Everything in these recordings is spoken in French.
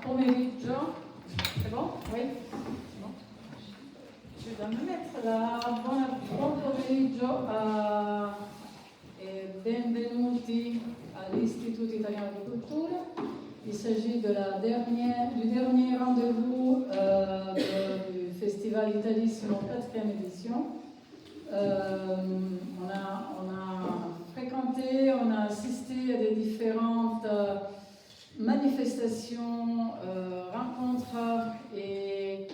pomeriggio. C'est bon? Oui? Bon. Je dois me mettre là. Buon pomeriggio e benvenuti all'Istituto Italiano di Cultura. Il s'agit du dernier rendez-vous du Festival Italissimo 4e édition. On a fréquenté, on a assisté à des différentes manifestations, rencontres et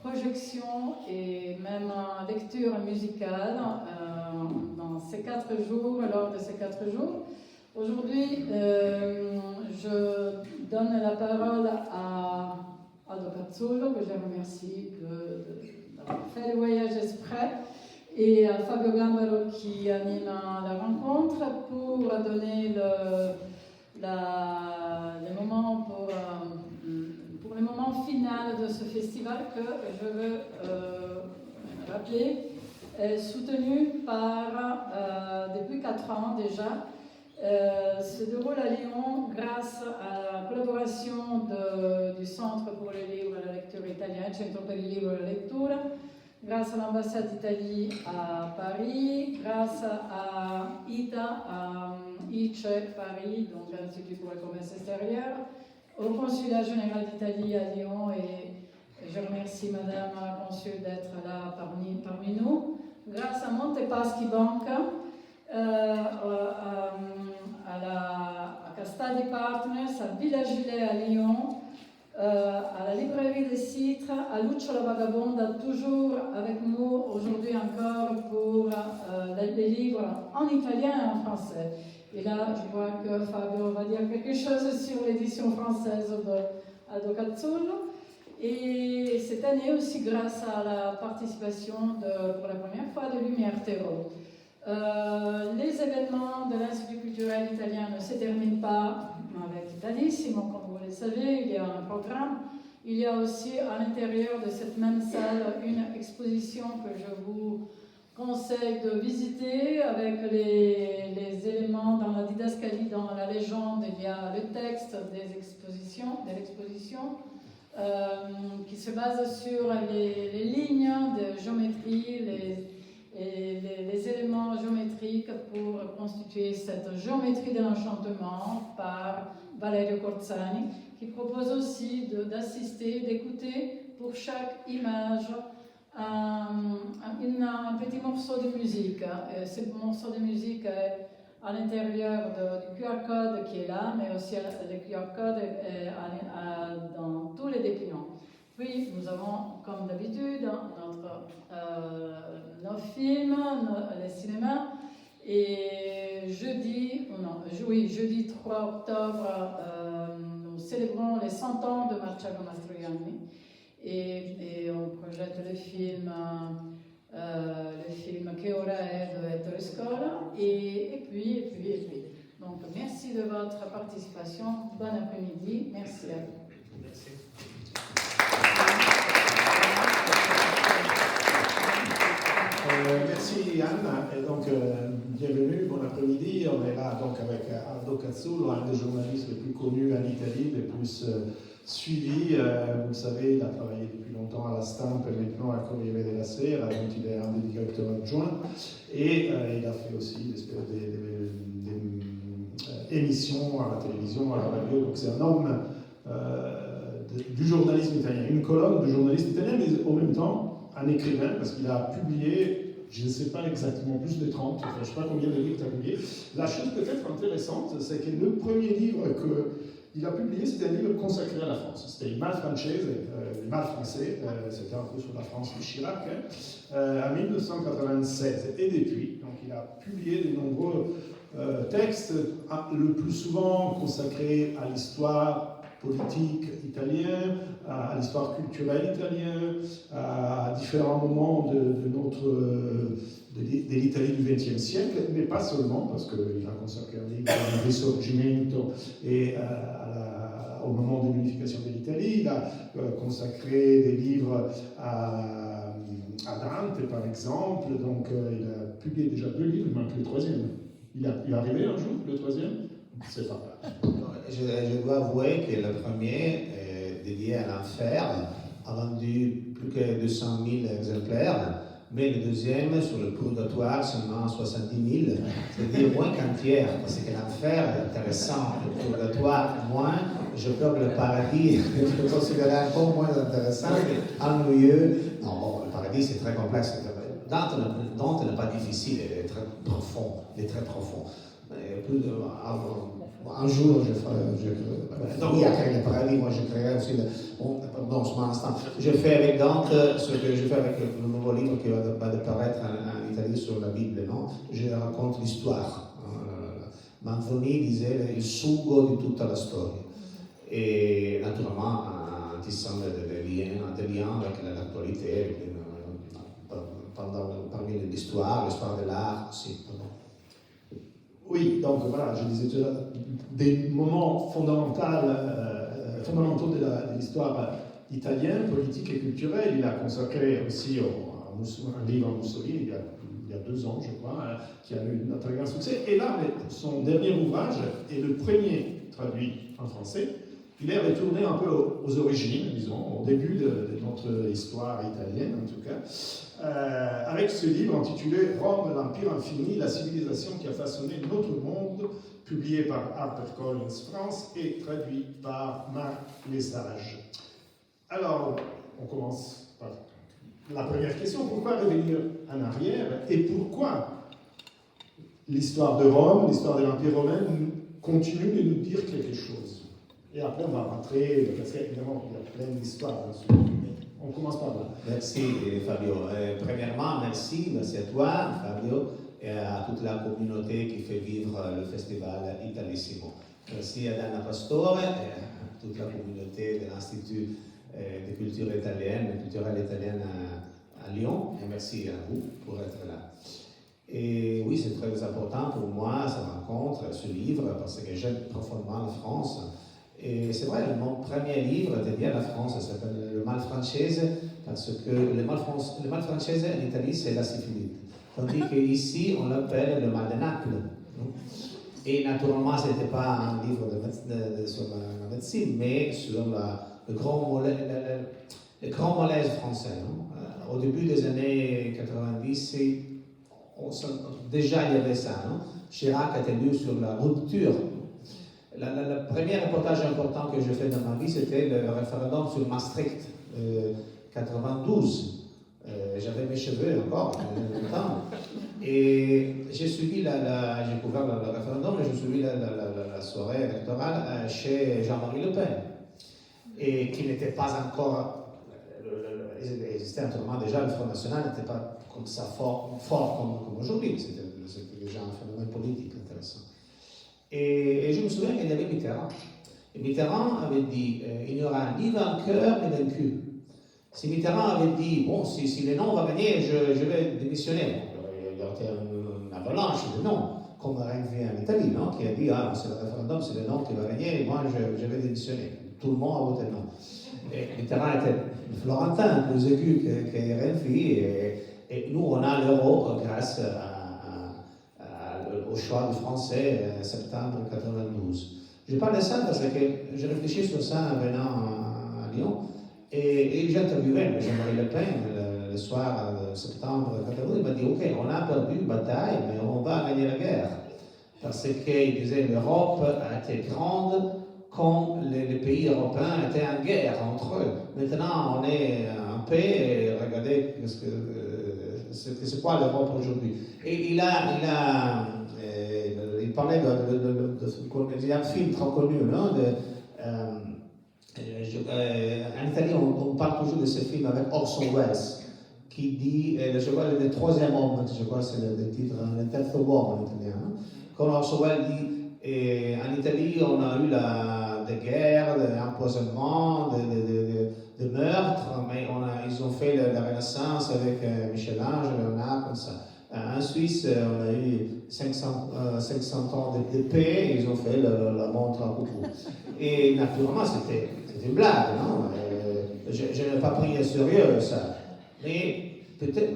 projections et même lectures musicales dans ces 4 jours, lors de ces 4 jours. Aujourd'hui, je donne la parole à Aldo Cazzullo, que je remercie d'avoir fait le voyage exprès, et à Fabio Gambaro qui anime la rencontre pour donner le moment final de ce festival que je veux rappeler, est soutenu par, depuis 4 ans déjà, se déroule à Lyon grâce à la collaboration du Centre pour le livre et la lecture italien, Centro per il libro e la lettura, grâce à l'ambassade d'Italie à Paris, grâce à ITA, à ICE Paris, donc l'Institut pour le commerce extérieur, au consulat général d'Italie à Lyon, et je remercie Madame la consul d'être là parmi nous, grâce à Montepaschi Banca, à Castadi Partners, à Villa Gilet à Lyon, à la librairie des Citres, à Lucio la Vagabonda, toujours avec nous aujourd'hui encore pour les livres en italien et en français. Et là, je vois que Fabio va dire quelque chose sur l'édition française de Aldo Cazzullo. Et cette année aussi grâce à la participation pour la première fois de Lumière Terreau. Les événements de l'Institut culturel italien ne se terminent pas avec Italissimo, comme vous le savez, il y a un programme. Il y a aussi à l'intérieur de cette même salle une exposition que je vous conseille de visiter avec les éléments dans la didascalie, dans la légende. Il y a le texte de l'exposition qui se base sur les lignes de géométrie, les éléments géométriques pour constituer cette géométrie de l'enchantement par Valerio Corzani, qui propose aussi d'assister, d'écouter pour chaque image un petit morceau de musique. Ce morceau de musique est à l'intérieur du QR code qui est là, mais aussi le QR code est dans tous les déclinants. Puis nous avons, comme d'habitude, nos films, les cinémas. Et jeudi 3 octobre, nous célébrons les 100 ans de Marcello Mastroianni. Et on projette le film Che ora è de Ettore Scola. Et puis. Donc merci de votre participation. Bon après-midi. Merci à vous. Merci. Merci Anna, et donc bienvenue, bon après-midi. On est là donc avec Aldo Cazzullo, un des journalistes les plus connus en Italie, les plus suivis. Vous le savez, il a travaillé depuis longtemps à La Stampa et maintenant à Corriere della Sera, dont il est un des directeurs adjoints. Et il a fait aussi des émissions à la télévision, à la radio. Donc c'est un homme du journalisme italien, une colonne du journalisme italien, mais en même temps un écrivain, parce qu'il a publié, je ne sais pas exactement, plus de 30, je ne sais pas combien de livres il a publié. La chose peut-être intéressante, c'est que le premier livre qu'il a publié, c'était un livre consacré à la France. C'était Il mal francese, le mal français, c'était un peu sur la France de Chirac, en 1996. Et depuis, donc, il a publié de nombreux textes, le plus souvent consacrés à l'histoire politique italien, à l'histoire culturelle italienne, à différents moments de l'Italie du XXe siècle, mais pas seulement, parce qu'il a consacré un livre au Risorgimento et au moment de l'unification de l'Italie. Il a consacré des livres à Dante, par exemple. Donc, il a publié déjà 2 livres, il manque le 3e. Il est arrivé un jour, le 3e? C'est pas grave. Je dois avouer que le premier, dédié à l'enfer, a vendu plus que 200 000 exemplaires, mais le deuxième, sur le purgatoire, seulement 70 000, c'est-à-dire moins qu'un tiers, parce que l'enfer est intéressant, le purgatoire moins, je peur que le paradis, je le considérais encore moins intéressant, mais ennuyeux. Non, bon, le paradis c'est très complexe. Dante n'est pas difficile, il est très profond, un jour, il y a créé le paradis, moi je créerai aussi je fais avec Dante ce que je fais avec le nouveau livre qui va de paraître en Italie sur la Bible, non? Je raconte l'histoire. Manzoni disait il sugo di tutta la storia. Et naturellement, en tissant des liens avec l'actualité, parmi l'histoire de l'art aussi. Oui, donc voilà, je disais déjà, des moments fondamentaux de l'histoire italienne, politique et culturelle. Il a consacré aussi un livre à Mussolini il y a 2 ans, je crois, qui a eu un très grand succès. Et là, son dernier ouvrage est le premier traduit en français. Il est retourné un peu aux origines, disons, au début de notre histoire italienne, en tout cas, avec ce livre intitulé « Rome, l'Empire infini, la civilisation qui a façonné notre monde », publié par HarperCollins France et traduit par Marc Lesage. Alors, on commence par la première question. Pourquoi revenir en arrière et pourquoi l'histoire de Rome, l'histoire de l'Empire romain, continue de nous dire quelque chose? Et après, on va rentrer, parce qu'évidemment, il y a plein d'histoires. On commence par là. Merci Fabio. Premièrement, merci à toi Fabio et à toute la communauté qui fait vivre le festival Italissimo. Merci à Dana Pastore et à toute la communauté de l'Institut de culture culturelle italienne à Lyon. Et merci à vous pour être là. Et oui, c'est très important pour moi, cette rencontre, ce livre, parce que j'aime profondément la France. Et c'est vrai, mon premier livre était bien la France, ça s'appelle Le mal française, parce que le mal française en Italie, c'est la syphilis. Tandis qu'ici, on l'appelle le mal de Naples. Et naturellement, ce n'était pas un livre sur la médecine, mais sur le grand malaise français. Au début des années 90, déjà il y avait ça. Chirac était lu sur la rupture. Le premier reportage important que j'ai fait dans ma vie, c'était le référendum sur Maastricht, 92. J'avais mes cheveux encore, longtemps. Et j'ai suivi j'ai couvert le référendum et j'ai suivi la soirée électorale chez Jean-Marie Le Pen. Et qui n'était pas encore, il existait naturellement déjà, le Front National n'était pas comme ça fort comme aujourd'hui. C'était déjà un phénomène politique intéressant. Et je me souviens qu'il y avait Mitterrand. Et Mitterrand avait dit il n'y aura ni vainqueur ni vaincu. Si Mitterrand avait dit bon, si le non va gagner, je vais démissionner. Il y aurait une avalanche de non, comme Renzi en Italie, non, qui a dit c'est le référendum, c'est le non qui va gagner, et moi je vais démissionner. Tout le monde a voté non. Et Mitterrand était le Florentin, plus aigu que Renzi, et nous on a l'euro grâce au choix du français en septembre 92. Je parle de ça parce que j'ai réfléchi sur ça en venant à Lyon et j'ai interviewé Jean-Marie Le Pen le soir de septembre 92. Il m'a dit ok, on a perdu une bataille, mais on va gagner la guerre. Parce qu'il disait l'Europe a été grande quand les pays européens étaient en guerre entre eux. Maintenant, on est en paix et regardez c'est quoi l'Europe aujourd'hui. Et il parlait il y a un film trop connu, non? En Italie, on parle toujours de ce film avec Orson Welles, qui dit, je crois, le troisième homme, je crois que c'est le titre, le terzo uomo en italien. Quand Orson Welles dit, en Italie, on a eu des guerres, des empoisonnements, des meurtres, mais ils ont fait la Renaissance avec Michel-Ange, Léonard, comme ça. En Suisse, on a eu 500 ans de paix, ils ont fait la montre à coucou. Et naturellement, c'était une blague, non? Je n'ai pas pris au sérieux ça. Mais peut-être,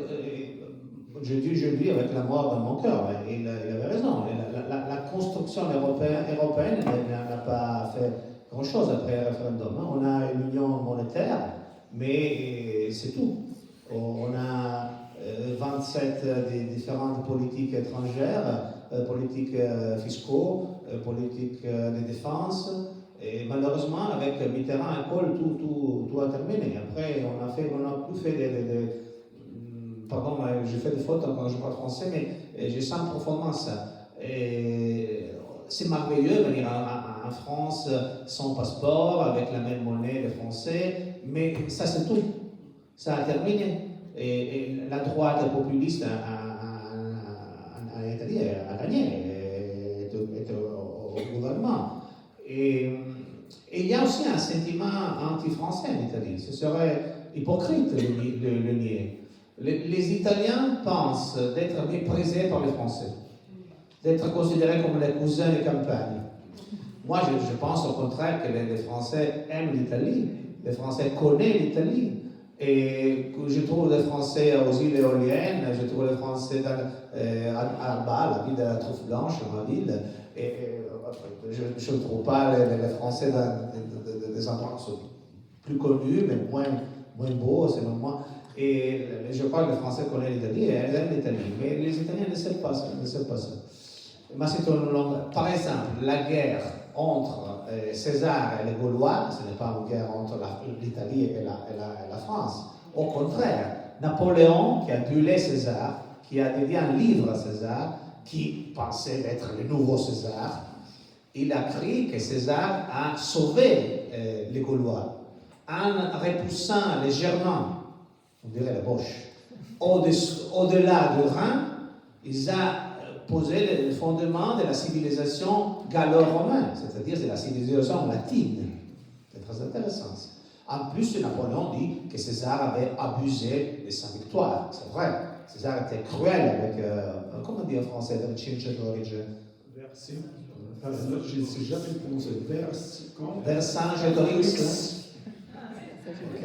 je dis avec la mort dans mon cœur, mais il avait raison. La construction européenne n'a pas fait grand-chose après le référendum. On a une union monétaire, mais c'est tout. On a 27 des différentes politiques étrangères, politiques fiscaux, politiques de défense. Et malheureusement, avec Mitterrand et Kohl, tout a terminé. Après, on n'a plus fait pardon, j'ai fait des fautes quand je parle français, mais je sens profondément ça. C'est merveilleux de venir en France sans passeport, avec la même monnaie des Français, mais ça c'est tout. Ça a terminé. Et la droite populiste en Italie a gagné, est au gouvernement. Et il y a aussi un sentiment anti-français en Italie. Ce serait hypocrite de le nier. Les Italiens pensent d'être méprisés par les Français, d'être considérés comme les cousins de campagne. Moi, je pense au contraire que les Français aiment l'Italie, les Français connaissent l'Italie. Et je trouve les Français aux îles éoliennes, je trouve les Français à Alba, la ville de la Touffe Blanche, ma ville. Et je ne trouve pas les Français dans des endroits plus connus, mais moins beaux, selon moi. Et je crois que les Français connaissent l'Italie et elles aiment l'Italie. Mais les Italiens ne savent pas ça. Par exemple, la guerre entre César et les Gaulois, ce n'est pas une guerre entre l'Italie et la France. Au contraire, Napoléon, qui a brûlé César, qui a dédié un livre à César, qui pensait être le nouveau César, il a écrit que César a sauvé les Gaulois en repoussant les Germains, on dirait la Boche, au-delà du Rhin. Il a posé le fondement de la civilisation gallo-romaine, c'est-à-dire de la civilisation latine. C'est très intéressant. En plus, Napoléon dit que César avait abusé de sa victoire. C'est vrai. César était cruel avec, comment on dit en français, Vercingetorix. Je ne sais jamais prononcer. Vercingetorix. Ok.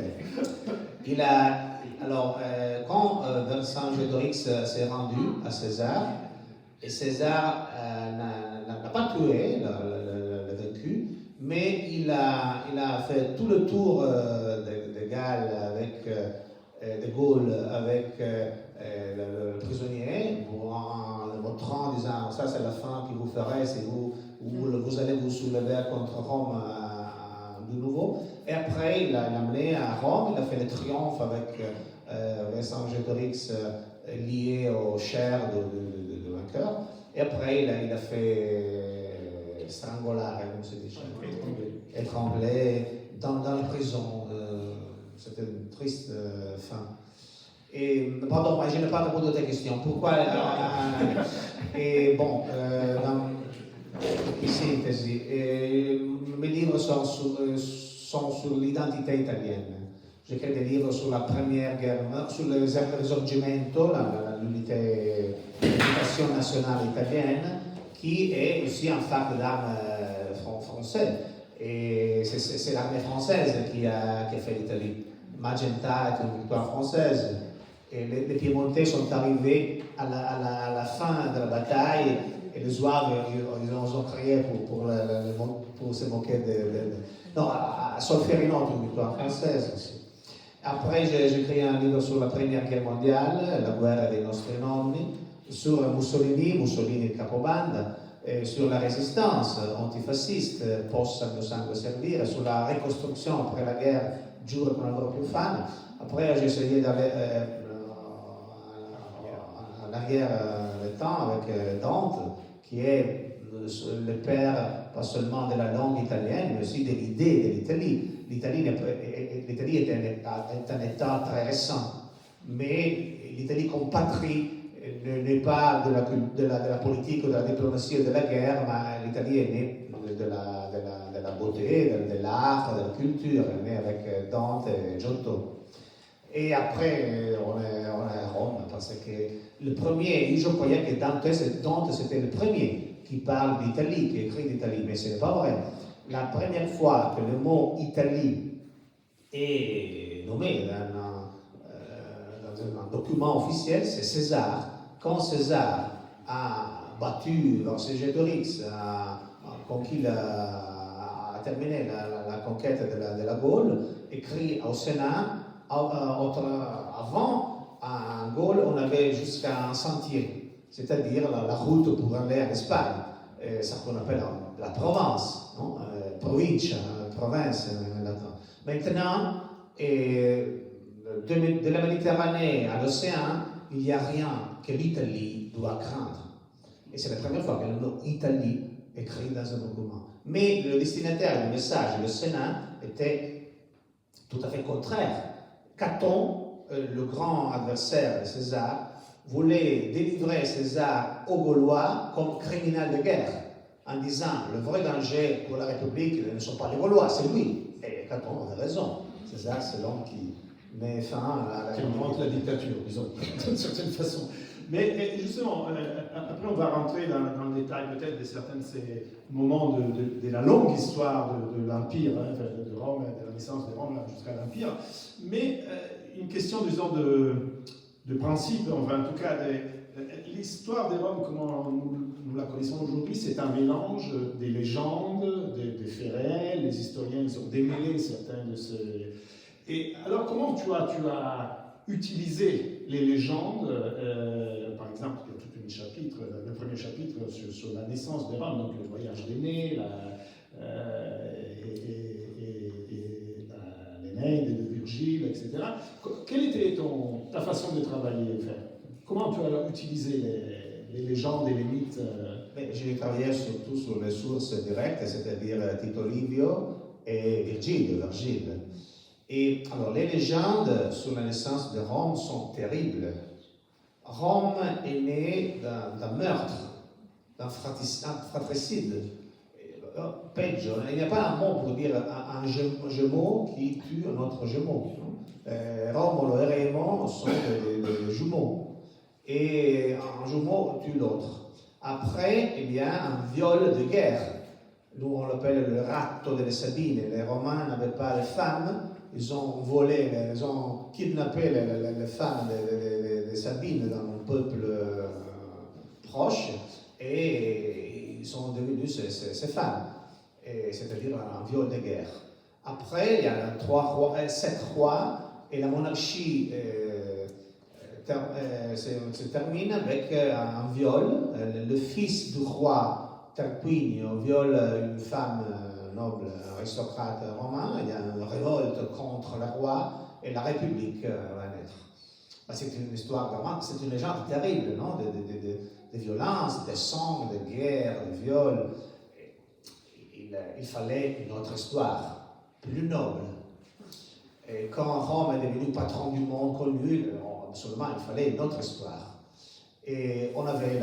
Quand Vercingetorix s'est rendu à César, et César n'a pas tué le vaincu, mais il a fait tout le tour de Galles avec de Gaulle avec le prisonnier en le montrant, en disant ça c'est la fin que vous ferez si vous allez vous soulever contre Rome de nouveau. Et après il l'a amené à Rome, il a fait le triomphe avec Vercingetorix lié aux chairs de vainqueur. Et après il a fait strangolare, comme se dit, étranglé dans la prison. C'était une triste fin. Et, pardon, je n'ai pas répondu à ta question. Pourquoi et bon, ici, mes livres sont sur l'identité italienne. J'écris des livres sur la première guerre, sur le Risorgimento, l'unification nationale italienne, qui est aussi un phare d'armes français. Et c'est l'armée française qui a fait l'Italie. Magenta est une victoire française. Et les Piémontais sont arrivés à la fin de la bataille et les Zouaves, ils ont crié pour se moquer non, à Solferino, une victoire française aussi. Après, j'ai écrit un livre sur la Première Guerre mondiale, la guerra dei nostri nonni, sur Mussolini il capobanda, sur la résistance antifasciste, possa il sangue servire, sur la reconstruction après la guerre, giuro con la loro più fame. Après, j'ai essayé d'aller en arrière le temps avec Dante, qui est le père, pas seulement de la langue italienne, mais aussi de l'idée de l'Italie. L'Italie est un État très récent, mais l'Italie comme patrie n'est pas de la politique ou de la diplomatie ou de la guerre, mais l'Italie est née de la beauté, de l'art, de la culture, elle est née avec Dante et Giotto. Et après, on est à Rome, parce que le premier, je croyais que Dante c'était le premier qui parle d'Italie, qui écrit d'Italie, mais ce n'est pas vrai. La première fois que le mot Italie est nommé dans un document officiel, c'est César. Quand César a battu Vercingetorix, quand il a terminé la conquête de la Gaule, écrit au Sénat, avant, en Gaule, on avait jusqu'à un sentier, c'est-à-dire la route pour aller en Espagne, ça qu'on appelle la Provence, non? Provincia, province en latin. Maintenant, de la Méditerranée à l'océan, il n'y a rien que l'Italie doit craindre. Et c'est la première fois que le nom Italie est écrit dans un document. Mais le destinataire du message, le Sénat, était tout à fait contraire. Caton, le grand adversaire de César, voulait délivrer César aux Gaulois comme criminel de guerre, en disant le vrai danger pour la République ne sont pas les Gaulois, c'est lui. Et Caton avait raison. César, c'est l'homme qui met fin à qui invente la dictature, disons, d'une certaine façon. Mais justement, après on va rentrer dans le détail peut-être de certains de ces moments de la longue histoire de l'Empire, hein, de Rome, de la naissance de Rome jusqu'à l'Empire. Mais une question, disons, de principe, enfin, en tout cas, l'histoire de Rome, comment nous la connaissons aujourd'hui, c'est un mélange des légendes, des faits réels. Les historiens ils ont démêlé certains de ces... Et alors, comment tu as utilisé les légendes, par exemple, il y a tout un chapitre, le premier chapitre sur la naissance de Rome, donc le voyage d'aîné, l'Énéide de Virgile, etc. Quelle était ta façon de travailler? Comment tu as utilisé les légendes et les mythes? J'ai travaillé surtout sur les sources directes, c'est-à-dire Tito Livio et Virgile. Et alors, les légendes sur la naissance de Rome sont terribles. Rome est née d'un meurtre, d'un fratricide. Peggio, il n'y a pas un mot pour dire un jumeau qui tue un autre jumeau. Romolo et Remo sont des jumeaux. Et un jumeau tue l'autre. Après, il y a un viol de guerre. Nous, on l'appelle le ratto delle Sabine. Les Romains n'avaient pas de femmes. Ils ont volé, ils ont kidnappé les femmes des Sabines dans un peuple proche et ils sont devenus ces femmes, c'est-à-dire un viol de guerre. Après, il y a 7 rois et la monarchie se termine avec un viol. Le fils du roi Tarquinio viole une femme noble aristocrate romain, il y a une révolte contre le roi et la République va naître. C'est une histoire vraiment, c'est une légende terrible, non? De violence, de sang, de guerre, de viol. Il fallait une autre histoire, plus noble. Et quand Rome est devenu patron du monde connu, absolument, il fallait une autre histoire. Et on avait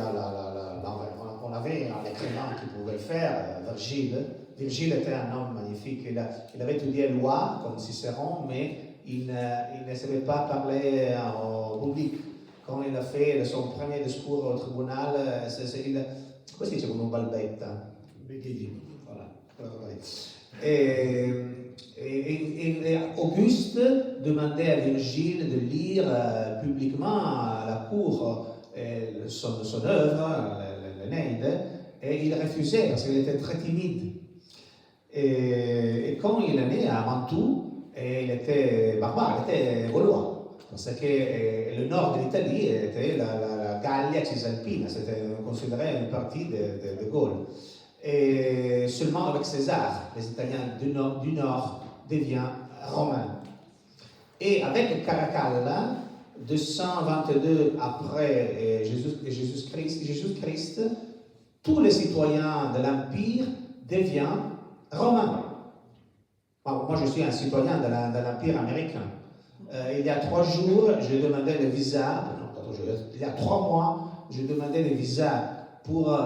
on avait un écrivain qui pouvait le faire, Virgile. Virgile était un homme magnifique. Il avait étudié la loi comme Cicéron, mais il ne savait pas parler au public. Quand il a fait son premier discours au tribunal, come si dice con un balbetta? Voilà. Et Auguste demandait à Virgile de lire publiquement à la cour son œuvre, l'Énéide, et il refusait parce qu'il était très timide. Et quand il est né à Mantoue, il était barbare, il était gaulois, parce que le nord de l'Italie était la Gallia Cisalpina, c'était considéré une partie de Gaule. Et seulement avec César, les Italiens du nord deviennent romains. Et avec Caracalla, 222 après Jésus-Christ, tous les citoyens de l'Empire deviennent romains. Moi, je suis un citoyen de l'Empire américain. Il y a 3 jours, j'ai demandé le visa, il y a 3 mois, j'ai demandé le visa pour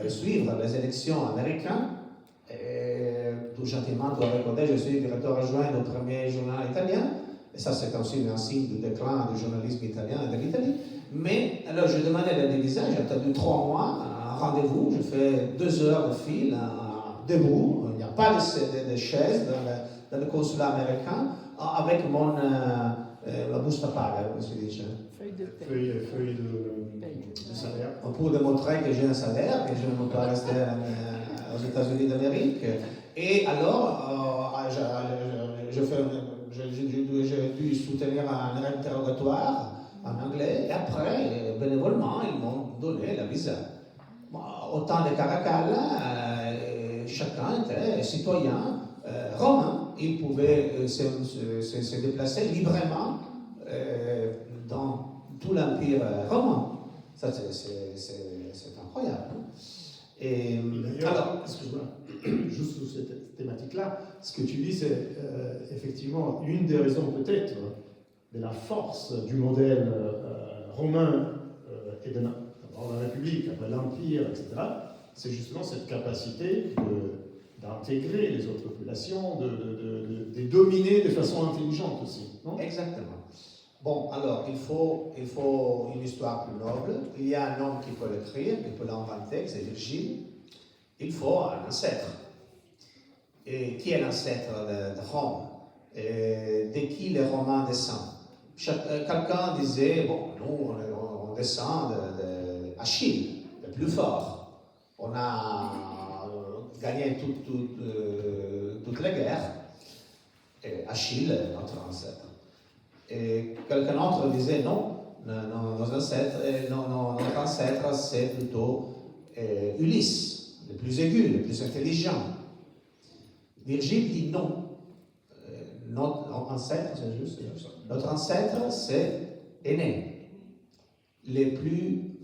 suivre les élections américaines. Tout gentiment, tu as raconté, je suis directeur adjoint du premier journal italien. Et ça, c'est aussi un signe du déclin du journalisme italien et de l'Italie. Mais alors, je demandais le visa, j'ai attendu 3 mois, un rendez-vous, je fais 2 heures de fil, debout, il n'y a pas de chaise dans le consulat américain, avec la busta paga, come si dice? Feuille de salaire. Pour démontrer que j'ai un salaire, que je ne peux pas rester aux États-Unis d'Amérique. Et alors, j'ai dû soutenir un interrogatoire en anglais. Et après, bénévolement, ils m'ont donné la visa. Au temps de Caracal, chacun était citoyen romain. Il pouvait se déplacer librement dans tout l'Empire romain. Ça, c'est incroyable. Et alors, excuse-moi, juste sur cette thématique-là, ce que tu dis, c'est effectivement une des raisons peut-être de la force du modèle romain et de la République, après l'Empire, etc. C'est justement cette capacité d'intégrer les autres populations, de les dominer de façon intelligente aussi, non? Exactement. Bon, alors, il faut une histoire plus noble. Il y a un homme qui peut l'écrire, qui peut l'inventer, c'est Virgile. Il faut un ancêtre. Et qui est l'ancêtre de Rome? Et de qui les Romains descendent? Quelqu'un disait, bon, nous, on descend d'Achille, le plus fort. On a gagné toutes les guerres. Et Achille, notre ancêtre. Et quelqu'un d'autre disait non, notre ancêtre c'est plutôt Ulysse, le plus aigu, le plus intelligent. Virgile dit non. Notre ancêtre, c'est juste. Notre ancêtre c'est Énée, les plus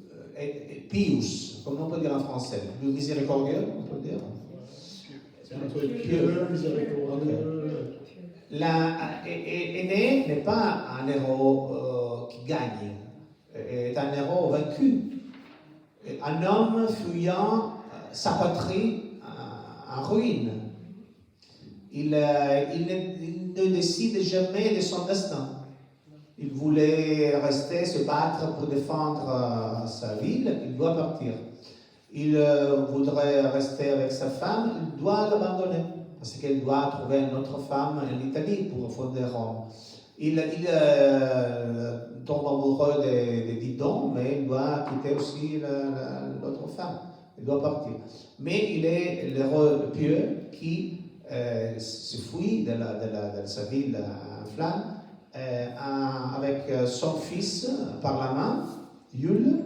pius, comme on peut dire en français, le plus miséricordieux, on peut dire. C'est un truc pieux, miséricordieux. Énée n'est pas un héros qui gagne, est un héros vaincu, un homme fuyant sa patrie en ruine. Il ne décide jamais de son destin. Il voulait rester, se battre pour défendre sa ville, il doit partir. Il voudrait rester avec sa femme, il doit l'abandonner. Parce qu'elle doit trouver une autre femme en Italie pour fonder Rome. Il tombe amoureux de Didon, mais il doit quitter aussi l'autre femme. Il doit partir. Mais il est l'héros pieux qui se fuit de sa ville en flamme avec son fils par la main, Yule,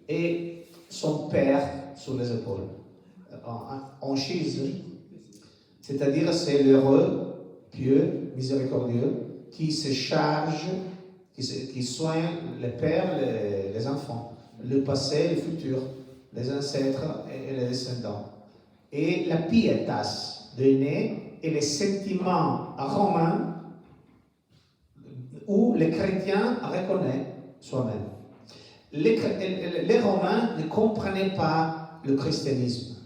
et son père sur les épaules. En chise. C'est-à-dire, c'est l'heureux, pieux, miséricordieux, qui se charge, qui soigne les pères, les enfants, le passé, le futur, les ancêtres et les descendants. Et la pietas de Énée et les sentiments romains où les chrétiens reconnaissent soi-même. Les Romains ne comprenaient pas le christianisme.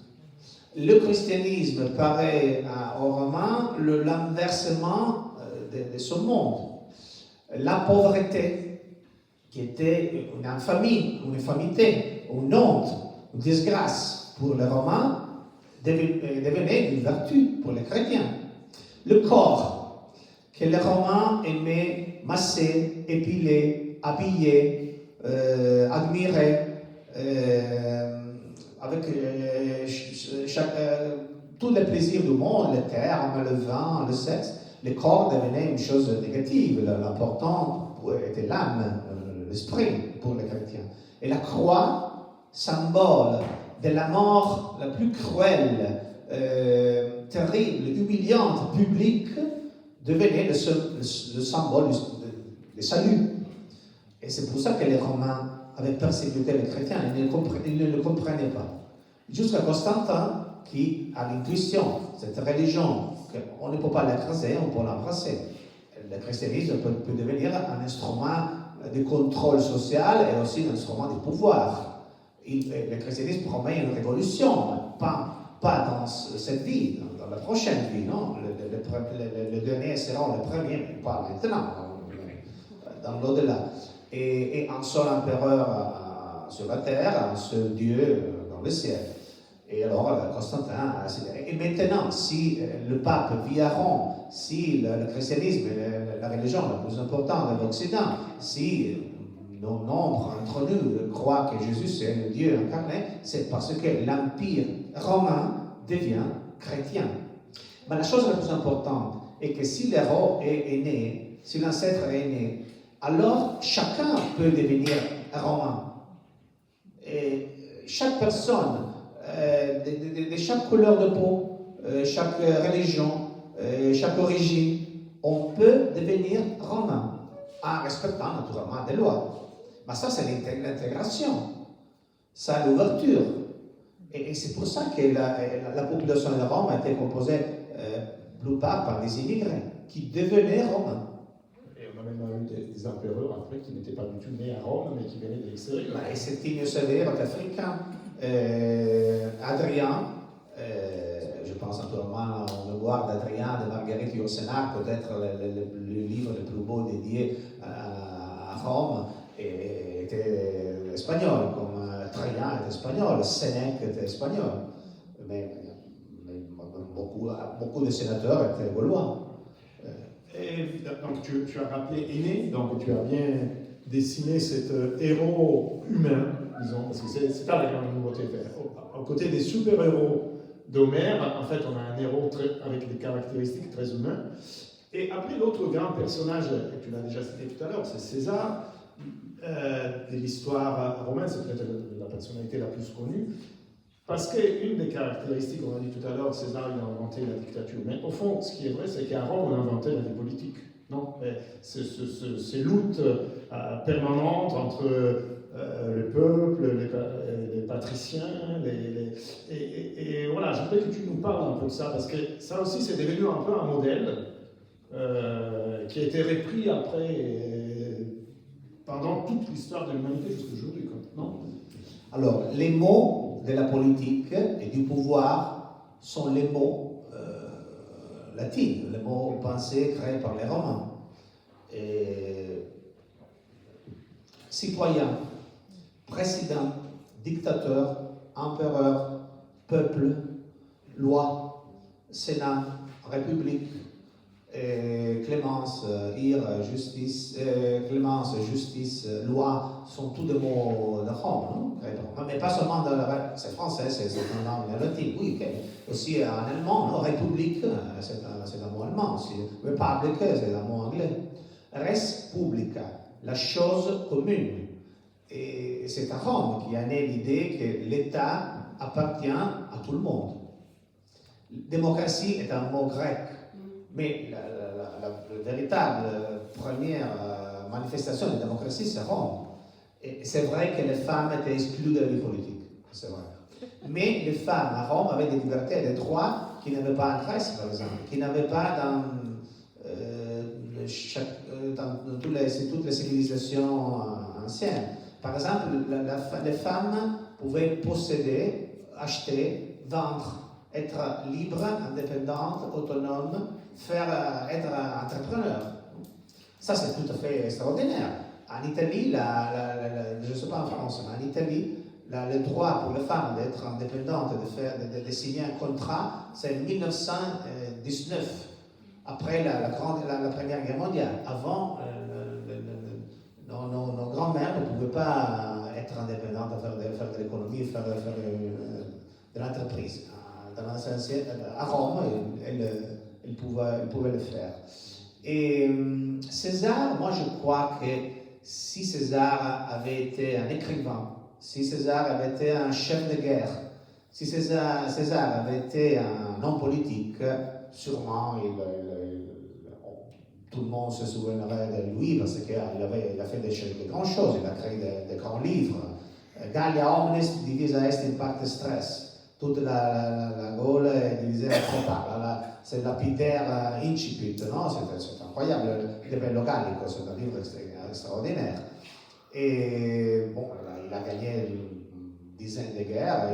Le christianisme paraît aux Romains l'inversement de ce monde. La pauvreté, qui était une infamie, une infamité, une honte, une disgrâce pour les Romains, devenait une vertu pour les chrétiens. Le corps, que les Romains aimaient masser, épiler, habiller, admirer, avec tous les plaisirs du monde, les termes, le vin, le sexe, le corps devenait une chose négative. L'important était l'âme, l'esprit pour les chrétiens. Et la croix, symbole de la mort la plus cruelle, terrible, humiliante, publique, devenait le symbole du salut. Et c'est pour ça que les Romains avaient persécuté les chrétiens. Ils ne le comprenaient pas. Jusqu'à Constantin, qui a l'intuition, cette religion, qu'on ne peut pas l'écraser, on peut l'embrasser. Le christianisme peut devenir un instrument de contrôle social et aussi un instrument de pouvoir. Le christianisme promet une révolution, pas dans cette vie, dans la prochaine vie, non? Les derniers seront les premiers, mais pas maintenant, dans l'au-delà. Et un seul empereur sur la terre, un seul Dieu dans le ciel. Et alors, Constantin a accéléré. Et maintenant, si le pape vit à Rome, si le christianisme est la religion la plus importante de l'Occident, si nombre d'entre nous croient que Jésus est le Dieu incarné, c'est parce que l'Empire romain devient chrétien. Mais la chose la plus importante est que si l'héros est né, si l'ancêtre est né, alors chacun peut devenir romain. Et chaque personne, de chaque couleur de peau, chaque religion, chaque origine, on peut devenir romain, en respectant naturellement des lois. Mais ça, c'est l'intégration, ça, l'ouverture. Et c'est pour ça que la population de Rome a été composée plupart par des immigrés qui devenaient romains. Et on a même eu des empereurs après qui n'étaient pas du tout nés à Rome, mais qui venaient de l'extérieur. Et Septimio Severo est africain. Adrien, je pense naturellement au mémoire d'Adrien de Marguerite Yourcenar, peut-être le livre le plus beau dédié à Rome, était espagnol, comme Trajan est espagnol, Sénèque était espagnol. Mais beaucoup de sénateurs étaient gaulois. Et donc tu as rappelé Énée, donc tu as bien dessiné cet héros humain, disons, parce que c'est pas la grande nouveauté. Aux côtés des super-héros d'Homère, en fait, on a un héros avec des caractéristiques très humaines. Et après, l'autre grand personnage, et tu l'as déjà cité tout à l'heure, c'est César, de l'histoire romaine, c'est peut-être la personnalité la plus connue. Parce qu'une des caractéristiques, on a dit tout à l'heure, César il a inventé la dictature. Mais au fond, ce qui est vrai, c'est qu'à Rome, on a inventé la vie politique. Non, ces luttes permanentes entre le peuple, les patriciens, et voilà, je voudrais que tu nous parles un peu de ça, parce que ça aussi, c'est devenu un peu un modèle qui a été repris après, pendant toute l'histoire de l'humanité jusqu'à aujourd'hui, non? Alors, les mots de la politique et du pouvoir sont les mots latins, les mots pensés créés par les Romains. Et citoyen, président, dictateur, empereur, peuple, loi, sénat, république, clémence, justice, clémence, justice, loi, sont tous des mots de Rome, non? Mais pas seulement c'est français, c'est une langue latine, oui, okay. Aussi en allemand, non? République, c'est un mot allemand aussi, Republic, c'est un mot anglais. Res publica, la chose commune. Et c'est à Rome qu'il y a né l'idée que l'État appartient à tout le monde. Démocratie est un mot grec. Mais la véritable première manifestation de démocratie, c'est Rome. Et c'est vrai que les femmes étaient exclues de la vie politique, c'est vrai. Mais les femmes à Rome avaient des libertés et des droits qu'ils n'avaient pas en Grèce, par exemple, qu'ils n'avaient pas dans toutes les civilisations anciennes. Par exemple, les femmes pouvaient posséder, acheter, vendre, être libres, indépendantes, autonomes, être entrepreneur. Ça, c'est tout à fait extraordinaire. En Italie, je ne sais pas en France, mais en Italie, le droit pour les femmes d'être indépendantes, de signer un contrat, c'est 1919, après la Première Guerre mondiale. Avant, nos grands-mères ne pouvaient pas être indépendantes, faire de l'économie, faire de l'entreprise. À Rome, elle pouvait le faire. Et César, moi je crois que si César avait été un écrivain, si César avait été un chef de guerre, si César avait été un homme politique, sûrement tout le monde se souviendrait de lui parce qu'il a fait de grandes choses, il a créé de grands livres. Gallia omnes divisa est in partes stress. Toute la Gaule est divisée en trois parts. C'est lapidaire incipit, non? C'est incroyable. Le Bello Gallico, c'est un livre extraordinaire. Et bon, il a gagné une dizaine de guerres,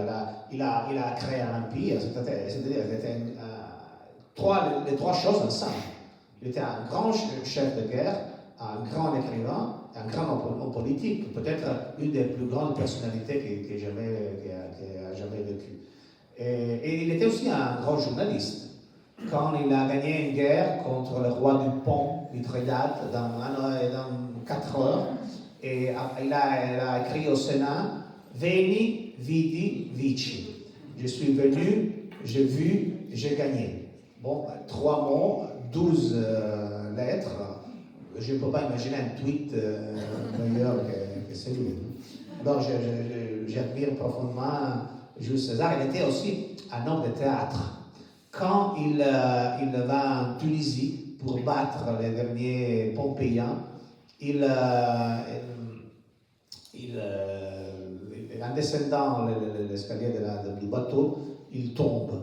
il a créé un empire, c'est-à-dire c'était les trois choses ensemble. Il était un grand chef de guerre, un grand écrivain, un grand homme politique, peut-être une des plus grandes personnalités qui a jamais vécu. Et il était aussi un grand journaliste. Quand il a gagné une guerre contre le roi du Pont, Mithridate, dans 4 heures, et il a écrit au Sénat « Veni, vidi, vici ». Je suis venu, j'ai vu, j'ai gagné. Bon, 3 mots, 12 lettres. Je ne peux pas imaginer un tweet meilleur que celui. Donc, j'admire profondément Jules César. Il était aussi un homme de théâtre. Quand il va en Tunisie pour battre les derniers Pompéiens, en descendant l'escalier du bateau, il tombe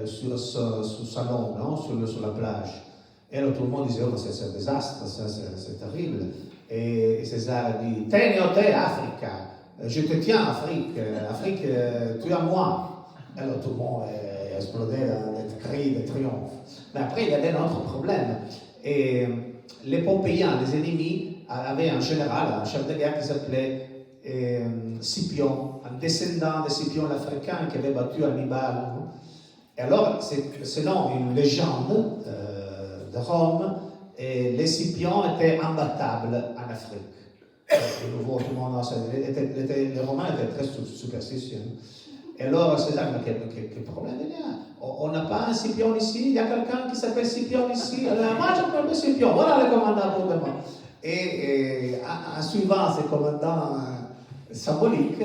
sur son salon, non? Sur la plage. Et alors tout le monde disait, oh, c'est un désastre, c'est terrible. Et César dit, Tenio te, Africa, je te tiens, Afrique, Afrique, tu es à moi. Alors tout le monde explodait dans des cris de triomphe. Mais après, il y avait un autre problème. Et les Pompéiens, les ennemis, avaient un général, un chef de guerre qui s'appelait Scipion, un descendant de Scipion l'Africain qui avait battu Hannibal. Et alors, selon une légende de Rome, les Scipions étaient imbattables en Afrique. De nouveau, tout le monde les Romains étaient très superstitieux. Et alors, César, mais quel problème il y a? On n'a pas un Scipion ici? Il y a quelqu'un qui s'appelle Scipion ici? Alors, moi, je m'appelle Scipion. Voilà le commandant pour demain. Et en suivant ces commandants symboliques,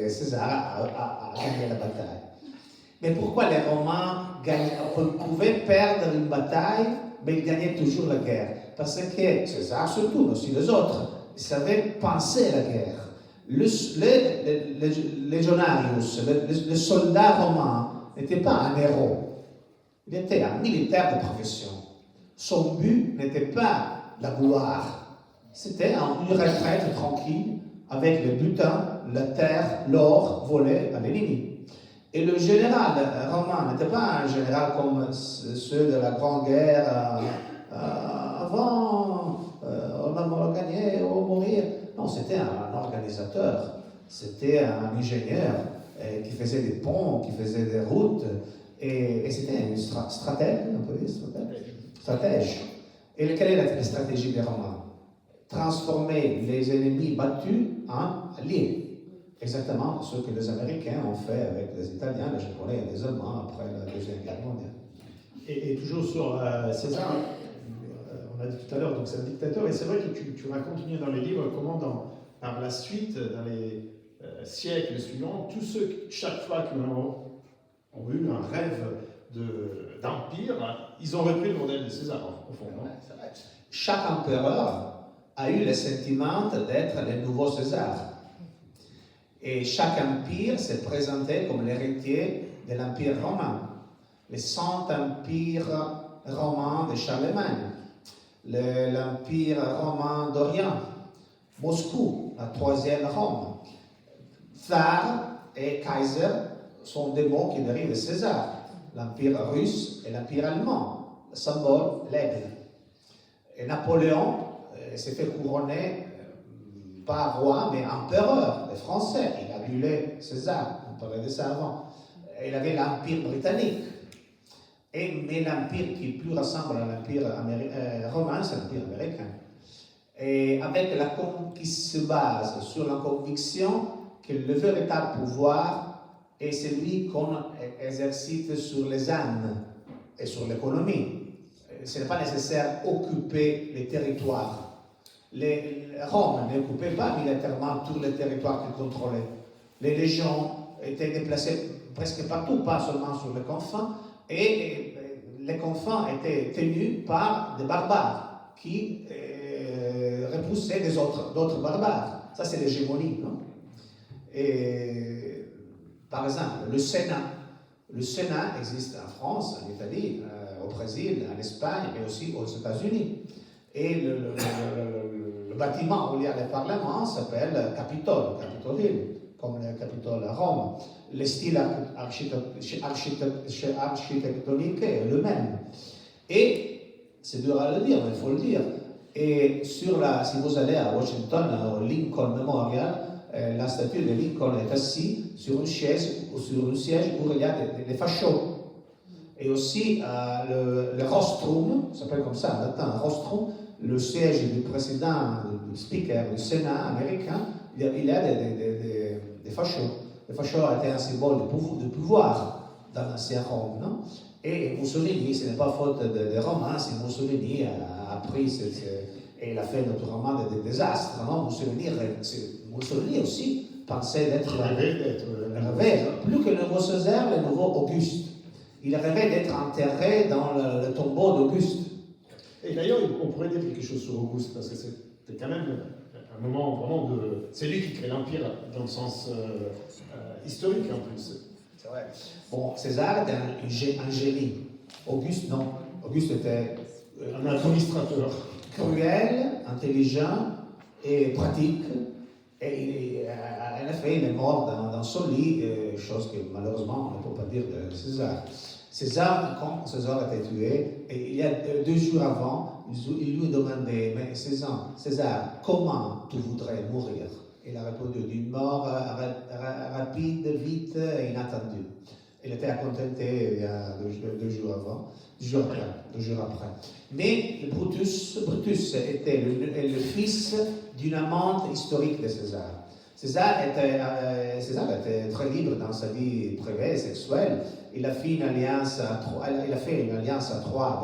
César a gagné la bataille. Mais pourquoi les Romains pouvaient perdre une bataille, mais ils gagnaient toujours la guerre? Parce que César, surtout, mais aussi les autres, ils savaient penser à la guerre. Le legionarius, le soldat romain, n'était pas un héros. Il était un militaire de profession. Son but n'était pas la gloire. C'était une retraite tranquille avec le butin, la terre, l'or volé à l'ennemi. Et le général romain n'était pas un général comme ceux de la Grande Guerre. Avant, on a gagné, on va mourir. Non, c'était un organisateur. C'était un ingénieur qui faisait des ponts, qui faisait des routes. Et c'était un stratège, on peut dire stratège. Et quelle est la stratégie des Romains? Transformer les ennemis battus en alliés. Exactement ce que les Américains ont fait avec les Italiens, les Japonais et les Allemands après la Deuxième Guerre mondiale. Et toujours sur César, on a dit tout à l'heure, donc c'est un dictateur, et c'est vrai que tu racontes bien dans les livres comment par la suite, dans les siècles suivants, tous ceux, chaque fois qui ont eu un rêve d'empire, ils ont repris le modèle de César, au fond. Non? Chaque empereur a eu le sentiment d'être le nouveau César. Et chaque empire s'est présenté comme l'héritier de l'empire romain. Le Saint-Empire romain de Charlemagne, l'empire romain d'Orient, Moscou, la troisième Rome. Tsar et Kaiser sont des mots qui dérivent de César. L'empire russe et l'empire allemand, le symbole, l'aigle. Et Napoléon s'est fait couronner pas roi, mais empereur des Français. Il a annulé César, on parlait de ça avant. Il avait l'Empire britannique. Mais l'empire qui plus ressemble à l'empire romain, c'est l'empire américain. Et qui se base sur la conviction que le véritable pouvoir est celui qu'on exerce sur les âmes et sur l'économie. Ce n'est pas nécessaire occuper les territoires. Rome n'occupait pas militairement tous les territoires qu'il contrôlait. Les légions étaient déplacées presque partout, pas seulement sur les confins, et les confins étaient tenus par des barbares qui repoussaient d'autres barbares. Ça, c'est l'hégémonie, non? Et, par exemple, le Sénat. Le Sénat existe en France, en Italie, au Brésil, en Espagne, mais aussi aux États-Unis. Et le bâtiment où il y a le Parlement s'appelle Capitole, Capitol Hill, comme le Capitole à Rome. Le style architectonique est le même. Et, c'est dur à le dire, mais il faut le dire. Et si vous allez à Washington, au Lincoln Memorial, la statue de Lincoln est assise sur une chaise ou sur un siège où il y a des fachos. Et aussi le rostrum, ça s'appelle comme ça en latin, rostrum, le siège du président, du speaker du Sénat américain, il y a des fachos. Les fachos étaient un symbole de pouvoir. dans l'ancien Rome. Non? Et Mussolini, ce n'est pas faute de Romains, c'est Mussolini a pris, et il a fait naturellement des désastres. Non? Mussolini aussi pensait d'être... plus que le nouveau César, le nouveau Auguste. Il rêvait d'être enterré dans le tombeau d'Auguste. Et d'ailleurs, on pourrait dire quelque chose sur Auguste, parce que c'était quand même un moment vraiment de... C'est lui qui crée l'Empire dans le sens historique en plus. C'est vrai. Bon, César était un génie. Auguste, non. Auguste était un administrateur. Cruel, intelligent et pratique. Et en effet, il est mort dans son lit, chose que malheureusement on ne peut pas dire de César. César, quand César a été tué, et il y a 2 jours avant, il lui demandait, mais César, comment tu voudrais mourir? Il a répondu d'une mort rapide, vite et inattendue. Il était contenté il y a 2 jours avant, 2 jours après. Mais Brutus était le fils d'une amante historique de César. César était très libre dans sa vie privée et sexuelle. Il a fait une alliance à 3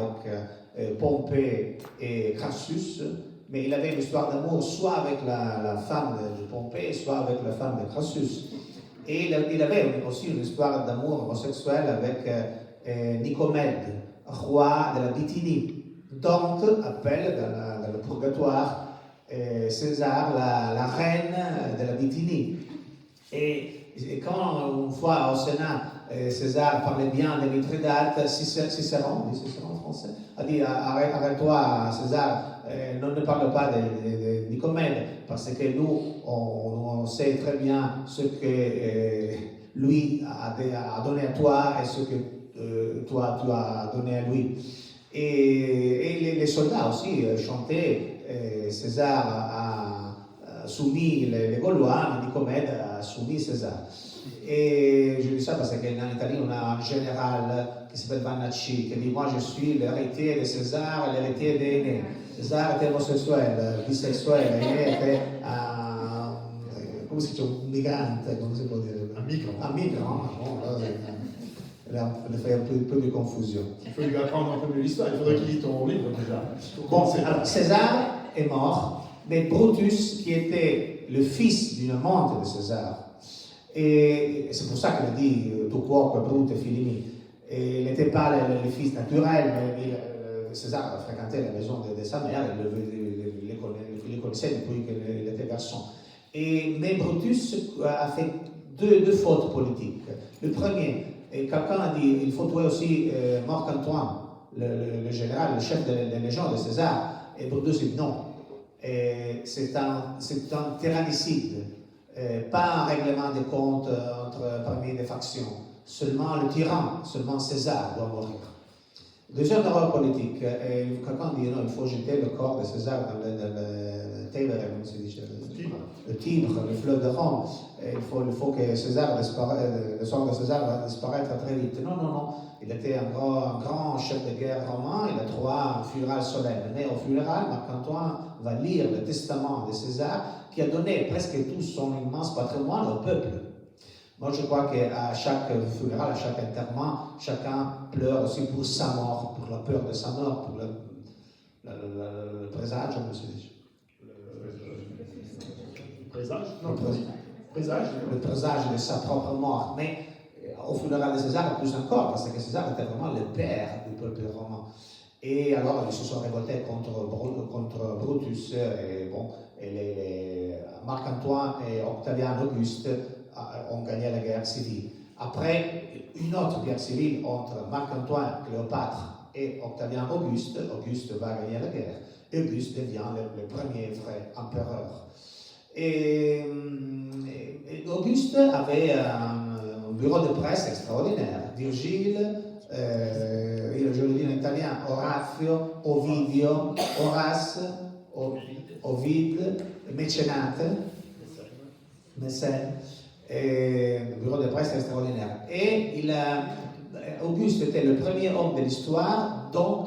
avec Pompée et Crassus, mais il avait une histoire d'amour soit avec la femme de Pompée, soit avec la femme de Crassus. Et il avait aussi une histoire d'amour homosexuel avec Nicomède, roi de la Bithynie. Dante appelle dans le purgatoire César la reine de la Bithynie. Et quand une fois au Sénat, César parlait bien de Mithridate, Cicéron en français, a dit arrête-toi César, ne parle pas de Nicomède, parce que nous, on sait très bien ce que lui a donné à toi et ce que toi tu as donné à lui. Et les soldats aussi chantaient, César a soumis les Gaulois, mais Nicomède a soumis César. Et je dis ça parce qu'en Italie, on a un général qui s'appelle Vannacci, qui dit, moi je suis l'héritier de César et l'héritier d'Énée. César était homosexuel, bisexuel, Énée était come si dice, un migrante, come si può dire? Un migrant. Un migrant, bon, il fait un peu de confusion. Il faut lui apprendre un peu de l'histoire, il faudrait qu'il lise ton livre déjà. Bon, alors César est mort, mais Brutus, qui était le fils d'une amante de César, et c'est pour ça qu'il a dit tu cuoque Brute filimi, il n'était pas le fils naturel, mais César a fréquenté la maison de sa mère, il le connaissait depuis qu'il était garçon. Mais Brutus a fait deux fautes politiques. Le premier, quelqu'un a dit il faut tuer aussi Marc-Antoine, le général, le chef de la légion de César, et Brutus dit non. C'est un tyrannicide, pas un règlement de comptes parmi les factions. Seulement le tyran, seulement César doit mourir. Deuxième erreur politique, quelqu'un dit non, il faut jeter le corps de César dans le Tevere, comme se dit, le Tibre, le fleuve de Rome. Il faut que César le sort de César va disparaître très vite. Non. Il était un grand chef de guerre romain, il a trouvé un funérail solennel. Mais au funérail, Marc-Antoine va lire le testament de César qui a donné presque tout son immense patrimoine au peuple. Moi, je crois qu'à chaque funérail, à chaque enterrement, chacun pleure aussi pour sa mort, pour la peur de sa mort, pour le présage, comme se dit. Le présage? Non, le présage de sa propre mort. Mais au funérail de César, plus encore, parce que César était vraiment le père du peuple romain. Et alors, ils se sont révoltés contre Brutus, et Marc-Antoine et Octavien Auguste ont gagné la guerre civile. Après, une autre guerre civile entre Marc-Antoine, Cléopâtre et Octavien Auguste, Auguste va gagner la guerre. Auguste devient le premier vrai empereur. Et Auguste avait un bureau de presse extraordinaire. Virgile, je le dis en italien, Orazio, Ovidio, Horace, Ovide, Mécénate, Mécène, bureau de presse extraordinaire. Et Auguste était le premier homme de l'histoire dont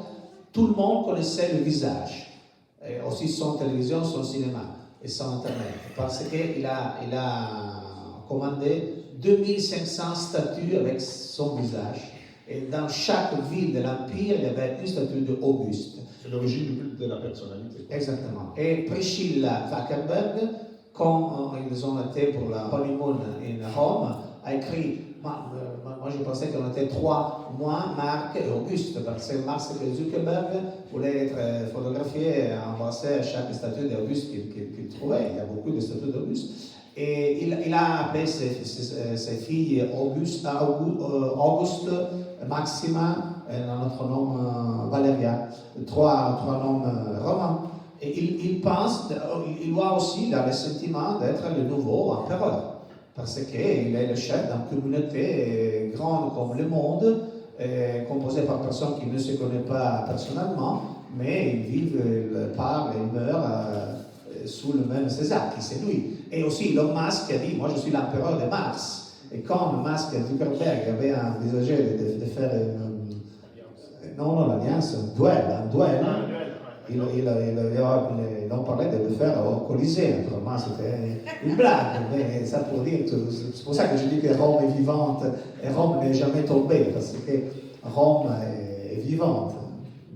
tout le monde connaissait le visage, et aussi son télévision, son cinéma et son internet, parce qu'il a commandé 2500 statues avec son visage. Et dans chaque ville de l'Empire, il y avait une statue d'Auguste. C'est l'origine du culte de la personnalité. Exactement. Et Priscilla Wackerberg, quand ils ont été pour la honeymoon en Rome, a écrit, moi je pensais qu'on était trois, moi, Marc et Auguste, parce que Mark Zuckerberg voulait être photographié et embrasser chaque statue d'Auguste qu'il trouvait. Il y a beaucoup de statues d'Auguste. Et il a appelé ses filles Auguste, Maxima, et notre nom Valeria, trois noms romains. Et il pense, il voit aussi dans le sentiment d'être le nouveau empereur, parce qu'il est le chef d'une communauté grande comme le monde, composée par personnes qui ne se connaissent pas personnellement, mais ils vivent, ils parlent, ils meurent sous le même César, qui c'est lui. Et aussi, Elon Musk a dit, moi je suis l'empereur de Mars. Et quand Musk et Zuckerberg avaient envisagé de faire l'alliance, un duel, ils ont parlé de le faire au Colisée. Naturellement, c'était une blague, mais ça pour dire, c'est pour ça que je dis que Rome est vivante et Rome n'est jamais tombée, parce que Rome est vivante.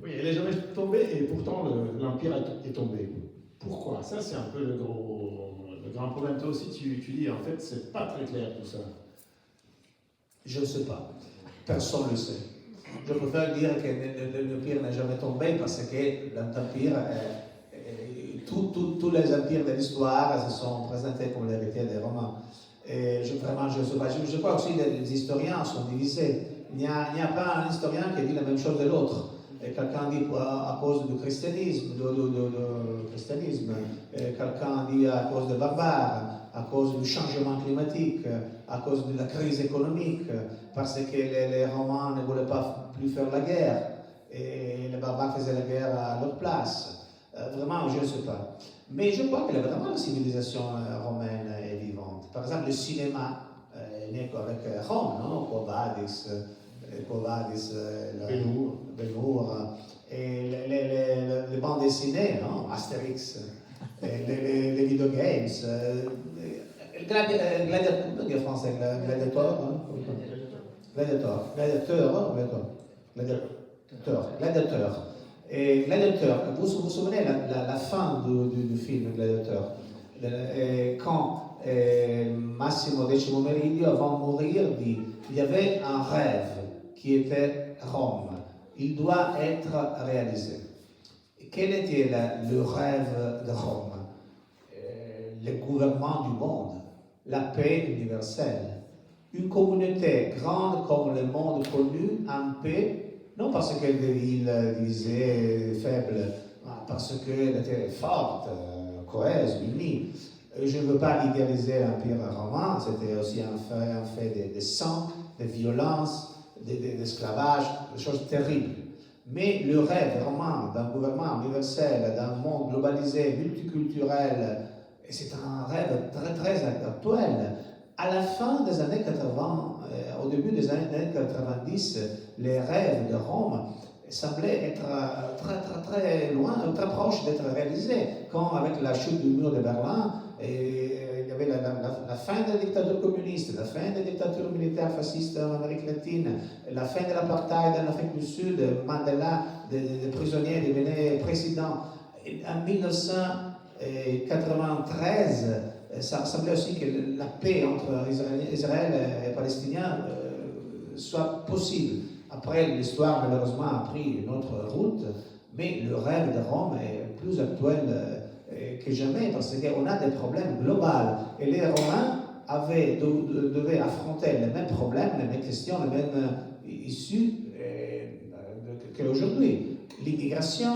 Oui, elle n'est jamais tombée et pourtant l'Empire est tombé. Pourquoi? Ça, c'est un peu le grand problème. Toi aussi, tu dis, en fait, c'est pas très clair tout ça. Je ne sais pas. Personne ne le sait. Je préfère dire que l'Empire n'est jamais tombé parce que l'Empire, tous les empires de l'histoire se sont présentés comme l'héritier des Romains. Et vraiment, je ne sais pas. Je crois aussi que les historiens sont divisés. Il n'y a pas un historien qui dit la même chose de l'autre. Quelqu'un dit à cause du christianisme, quelqu'un dit à cause des barbares, à cause du changement climatique, à cause de la crise économique, parce que les Romains ne voulaient pas plus faire la guerre, et les barbares faisaient la guerre à leur place. Vraiment, je ne sais pas. Mais je crois que vraiment la civilisation romaine est vivante. Par exemple, le cinéma est né avec Rome, non? Covadis, Benour, et les bandes dessinées, non? Astérix, les videogames, le français, gladiateur, gladiateur. Et Gladiateur, vous vous souvenez la fin du film Gladiateur, quand Massimo Decimo Meridio, avant de mourir, dit il y avait un rêve qui était Rome. Il doit être réalisé. Quel était le rêve de Rome? Le gouvernement du monde, la paix universelle, une communauté grande comme le monde connu, en paix, non parce que des villes divisées, faibles, parce que la terre est forte, cohèse, unie. Je ne veux pas idéaliser l'Empire romain, c'était aussi un fait de sang, de violence, d'esclavage, des choses terribles. Mais le rêve romain d'un gouvernement universel, d'un monde globalisé, multiculturel, c'est un rêve très, très actuel. À la fin des années 80, au début des années 90, les rêves de Rome semblaient être très, très, très loin, très proches d'être réalisés. Quand, avec la chute du mur de Berlin, il y avait la fin de la dictature communiste, la fin des dictatures militaires fascistes en Amérique latine, la fin de l'apartheid en Afrique du Sud, Mandela, des prisonniers devenaient président. En 1993, ça semblait aussi que la paix entre Israël et Palestiniens soit possible. Après, l'histoire malheureusement a pris une autre route, mais le rêve de Rome est plus actuel que jamais parce qu'on a des problèmes globaux. Et les Romains devaient affronter les mêmes problèmes, les mêmes questions, les mêmes issues qu'aujourd'hui. L'immigration,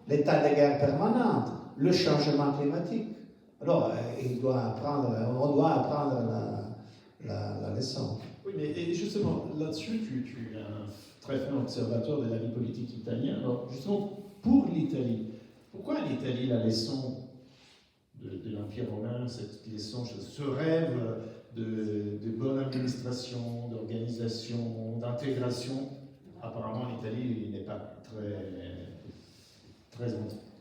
l'état de guerre permanente, le changement climatique. Alors, on doit apprendre la leçon. Oui, mais et justement, là-dessus, tu es un très fin observateur de la vie politique italienne. Alors, justement, pour l'Italie, pourquoi l'Italie, la leçon de l'Empire romain, cette leçon, ce rêve de bonne administration, d'organisation, d'intégration, apparemment l'Italie n'est pas très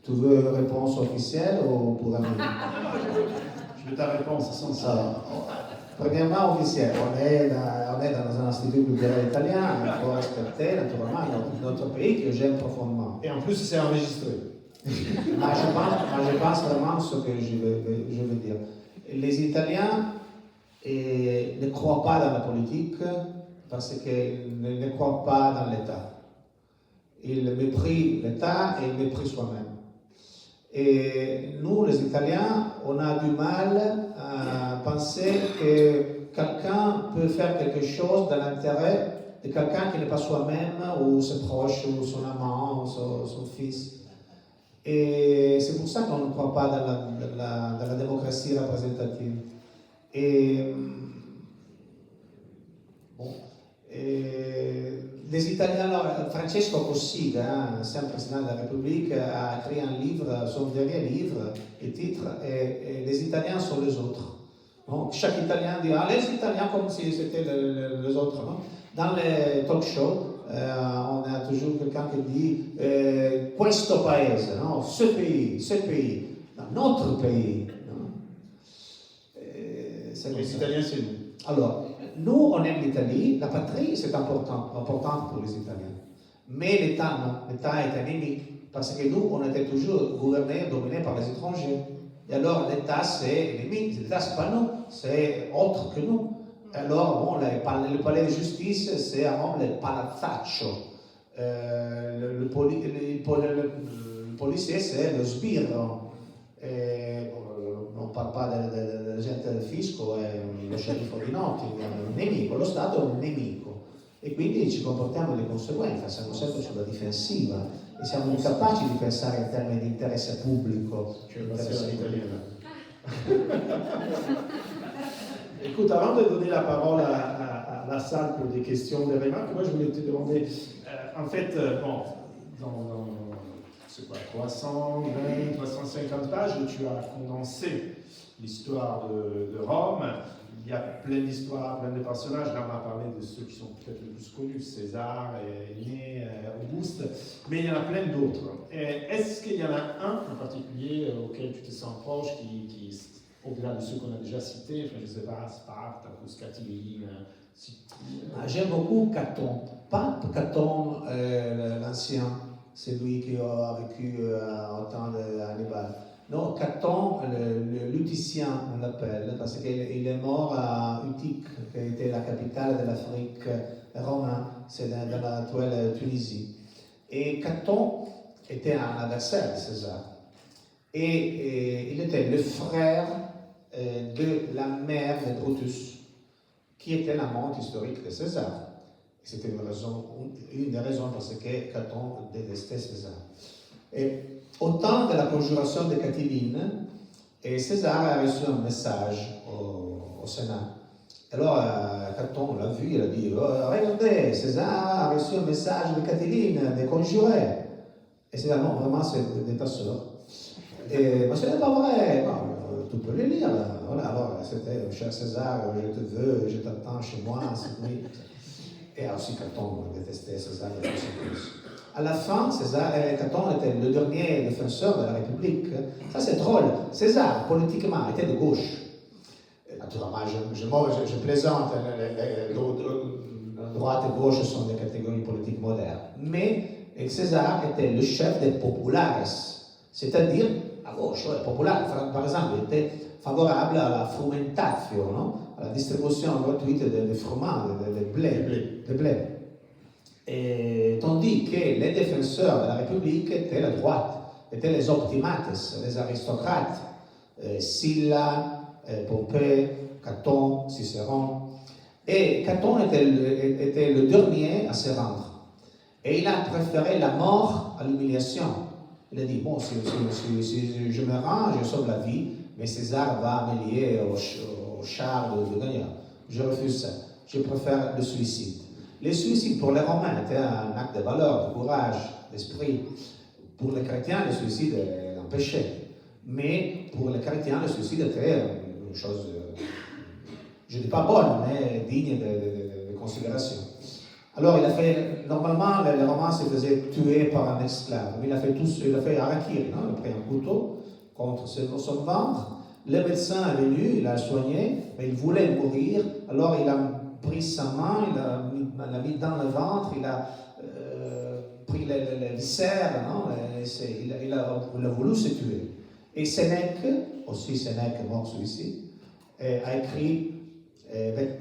Tu veux une réponse officielle ou pour un... Je veux ta réponse essentielle. Premièrement, officiel, on est dans un institut culturel italien, il faut respecter naturellement notre pays que j'aime profondément. Et en plus, c'est enregistré. Mais je pense vraiment ce que je veux dire. Les Italiens ne croient pas dans la politique parce qu'ils ne croient pas dans l'État. Ils méprisent l'État et ils méprisent soi-même. Et nous, les Italiens, on a du mal à penser que quelqu'un peut faire quelque chose dans l'intérêt de quelqu'un qui n'est pas soi-même, ou ses proches, ou son amant, ou son fils. Et c'est pour ça qu'on ne croit pas dans la démocratie représentative. Et les Italiens, alors, Francesco Cossiga, ancien président de la République, a écrit un livre, son dernier livre, le titre est Les Italiens sont les autres. Donc, chaque Italien dit les Italiens comme si c'était les autres. Non? Dans les talk shows, on a toujours quelqu'un qui dit questo paese, non? Ce pays, non, notre pays. Non? Les Italiens, c'est nous. Alors, nous, on aime l'Italie, la patrie, c'est important pour les Italiens. Mais l'État, non. L'État est un ennemi. Parce que nous, on était toujours gouvernés, dominés par les étrangers. Et alors, l'État, c'est l'ennemi. L'État, c'est pas nous, c'est autre que nous. Alors, bon, le palais de justice, c'est à Rome le palazzaccio. Le policier, c'est lo sbirro. Non parle pas dell'agente del fisco, è lo sceriffo di Nottingham, è un nemico, lo Stato è un nemico e quindi ci comportiamo di conseguenza, siamo sempre sulla difensiva e siamo incapaci di pensare in termini di interesse pubblico. Écoute, avant de donner la parole à la salle pour des questions, des remarques, moi je voulais te demander, en fait, bon, dans c'est quoi, 320, 350 pages, tu as condensé l'histoire de Rome. Il y a plein d'histoires, plein de personnages. Là, on a parlé de ceux qui sont peut-être les plus connus, César, Aîné, Auguste, mais il y en a plein d'autres. Est-ce qu'il y en a un en particulier auquel tu te sens proche, qui au-delà de ceux qu'on a déjà cités, enfin, je ne sais pas, Spartacus, Catilina. J'aime beaucoup Caton, pas Caton l'ancien, c'est lui qui a vécu au temps d'Hannibal. Non, Caton, le Luticien, on l'appelle, parce qu'il est mort à Utique, qui était la capitale de l'Afrique romaine, c'est dans l'actuelle Tunisie. Et Caton était un adversaire de César. Et il était le frère de la mère de Brutus, qui était l'amante historique de César. C'était une des raisons parce que Caton détestait César. Et au temps de la conjuration de Catiline, César a reçu un message au Sénat. Alors, Caton l'a vu, il a dit regardez, César a reçu un message de Catiline, de conjurer. Et César, non, vraiment, c'est de ta sœur. Mais ce n'est pas vrai. Non, tu peux le lire. Voilà, alors, c'était cher César, je te veux, je t'attends chez moi cette nuit. Et aussi Caton détestait César de plus en plus. À la fin, Caton était le dernier défenseur de la République. Ça, c'est drôle. César, politiquement, était de gauche. Naturellement, je plaisante. Droite et gauche sont des catégories politiques modernes. Mais César était le chef des populares, c'est-à-dire à gauche, populaire. Par exemple, il était favorable à la frumentatio, non? À la distribution gratuite des fromages, de blé. Et, tandis que les défenseurs de la République étaient la droite, étaient les optimates, les aristocrates, Sylla, Pompée, Caton, Cicéron. Et Caton était le dernier à se rendre. Et il a préféré la mort à l'humiliation. Il a dit, bon, si je me rends, je sauve la vie, mais César va me lier au char de gagnant. Je refuse ça. Je préfère le suicide. Le suicide pour les Romains était un acte de valeur, de courage, d'esprit. Pour les chrétiens, le suicide est un péché. Mais pour les chrétiens, le suicide était une chose, je ne dis pas bonne, mais digne de considération. Alors, il a fait, normalement, les Romains se faisaient tuer par un esclave. Il a fait harakiri, non? Il a pris un couteau contre son ventre, Le médecin est venu, il a soigné, mais il voulait mourir. Alors il a pris sa main, il l'a mis dans le ventre, il a pris les viscères, non? Il a voulu se tuer. Et Sénèque, aussi Sénèque, mort celui-ci, a écrit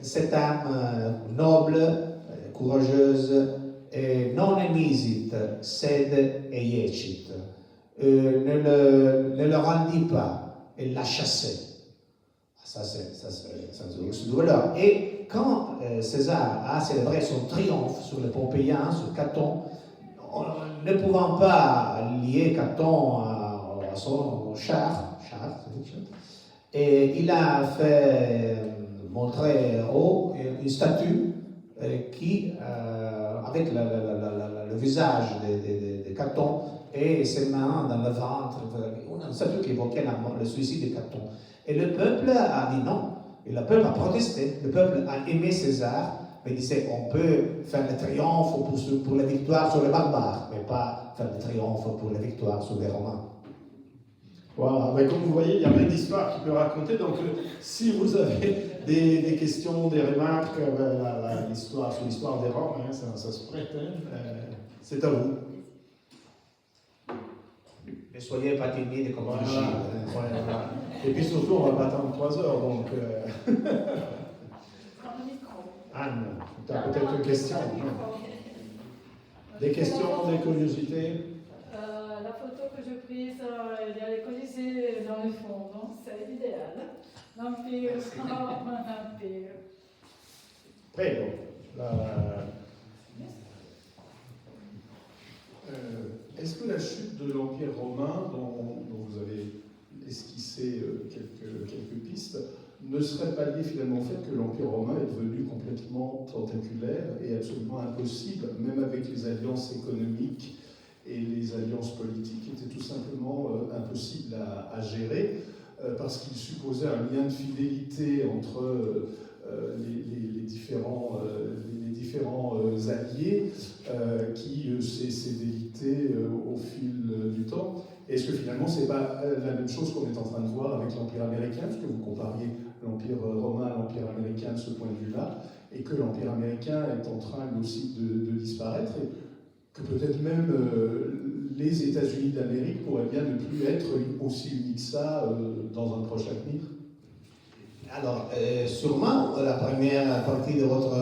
cette âme noble, courageuse, non emisit, sed eiecit. Ne le rendit pas, elle l'a chassé. Ça c'est douleur. Et quand César a célébré son triomphe sur les Pompéiens, sur Caton, ne pouvant pas lier Caton à son char, et il a fait montrer haut une statue qui, avec le visage de Caton et ses mains dans le ventre, une statue qui évoquait le suicide de Caton. Et le peuple a dit non, et le peuple a protesté, le peuple a aimé César, mais il disait on peut faire le triomphe pour la victoire sur les barbares, mais pas faire le triomphe pour la victoire sur les Romains. Voilà, mais comme vous voyez, il y a plein d'histoires qu'il peut raconter. Donc, si vous avez des questions, des remarques, sur l'histoire des Roms, hein, ça se prête. C'est à vous. Ne soyez pas timide comme Voilà. Voilà. Et puis surtout, on va pas attendre 3 heures. Donc, Anne, tu as peut-être une question. Des questions, des curiosités? La photo que j'ai prise, il y a les Colisées dans le fond, donc c'est idéal. L'Empire, l'Empire. Prego. Est-ce que la chute de l'Empire romain, dont vous avez esquissé quelques pistes, ne serait pas liée finalement au fait que l'Empire romain est devenu complètement tentaculaire et absolument impossible, même avec les alliances économiques et les alliances politiques, étaient tout simplement impossibles à gérer, parce qu'il supposait un lien de fidélité entre les différents alliés qui s'est délité au fil du temps. Est-ce que finalement c'est pas la même chose qu'on est en train de voir avec l'Empire américain, parce que vous compariez l'Empire romain à l'Empire américain de ce point de vue-là, et que l'Empire américain est en train aussi de disparaître, et que peut-être même les États-Unis d'Amérique pourraient bien ne plus être aussi unis que ça dans un proche avenir? Alors, sûrement, la première partie de votre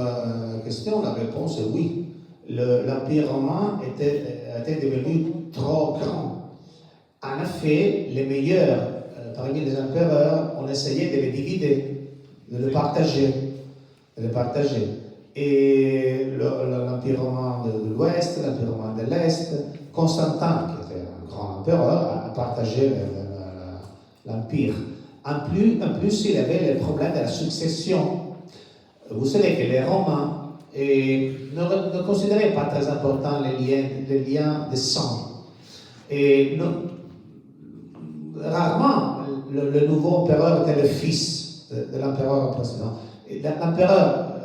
question, la réponse est oui. L'Empire romain était devenu trop grand. En effet, les meilleurs parmi les empereurs, on essayait de les diviser, de les partager. Et l'Empire romain de l'Ouest, l'Empire romain de l'Est, Constantin, qui était un grand empereur, a partagé l'Empire. En plus, il avait le problème de la succession. Vous savez que les Romains ne considéraient pas très important les liens de sang. Et rarement, le nouveau empereur était le fils de l'empereur précédent. L'empereur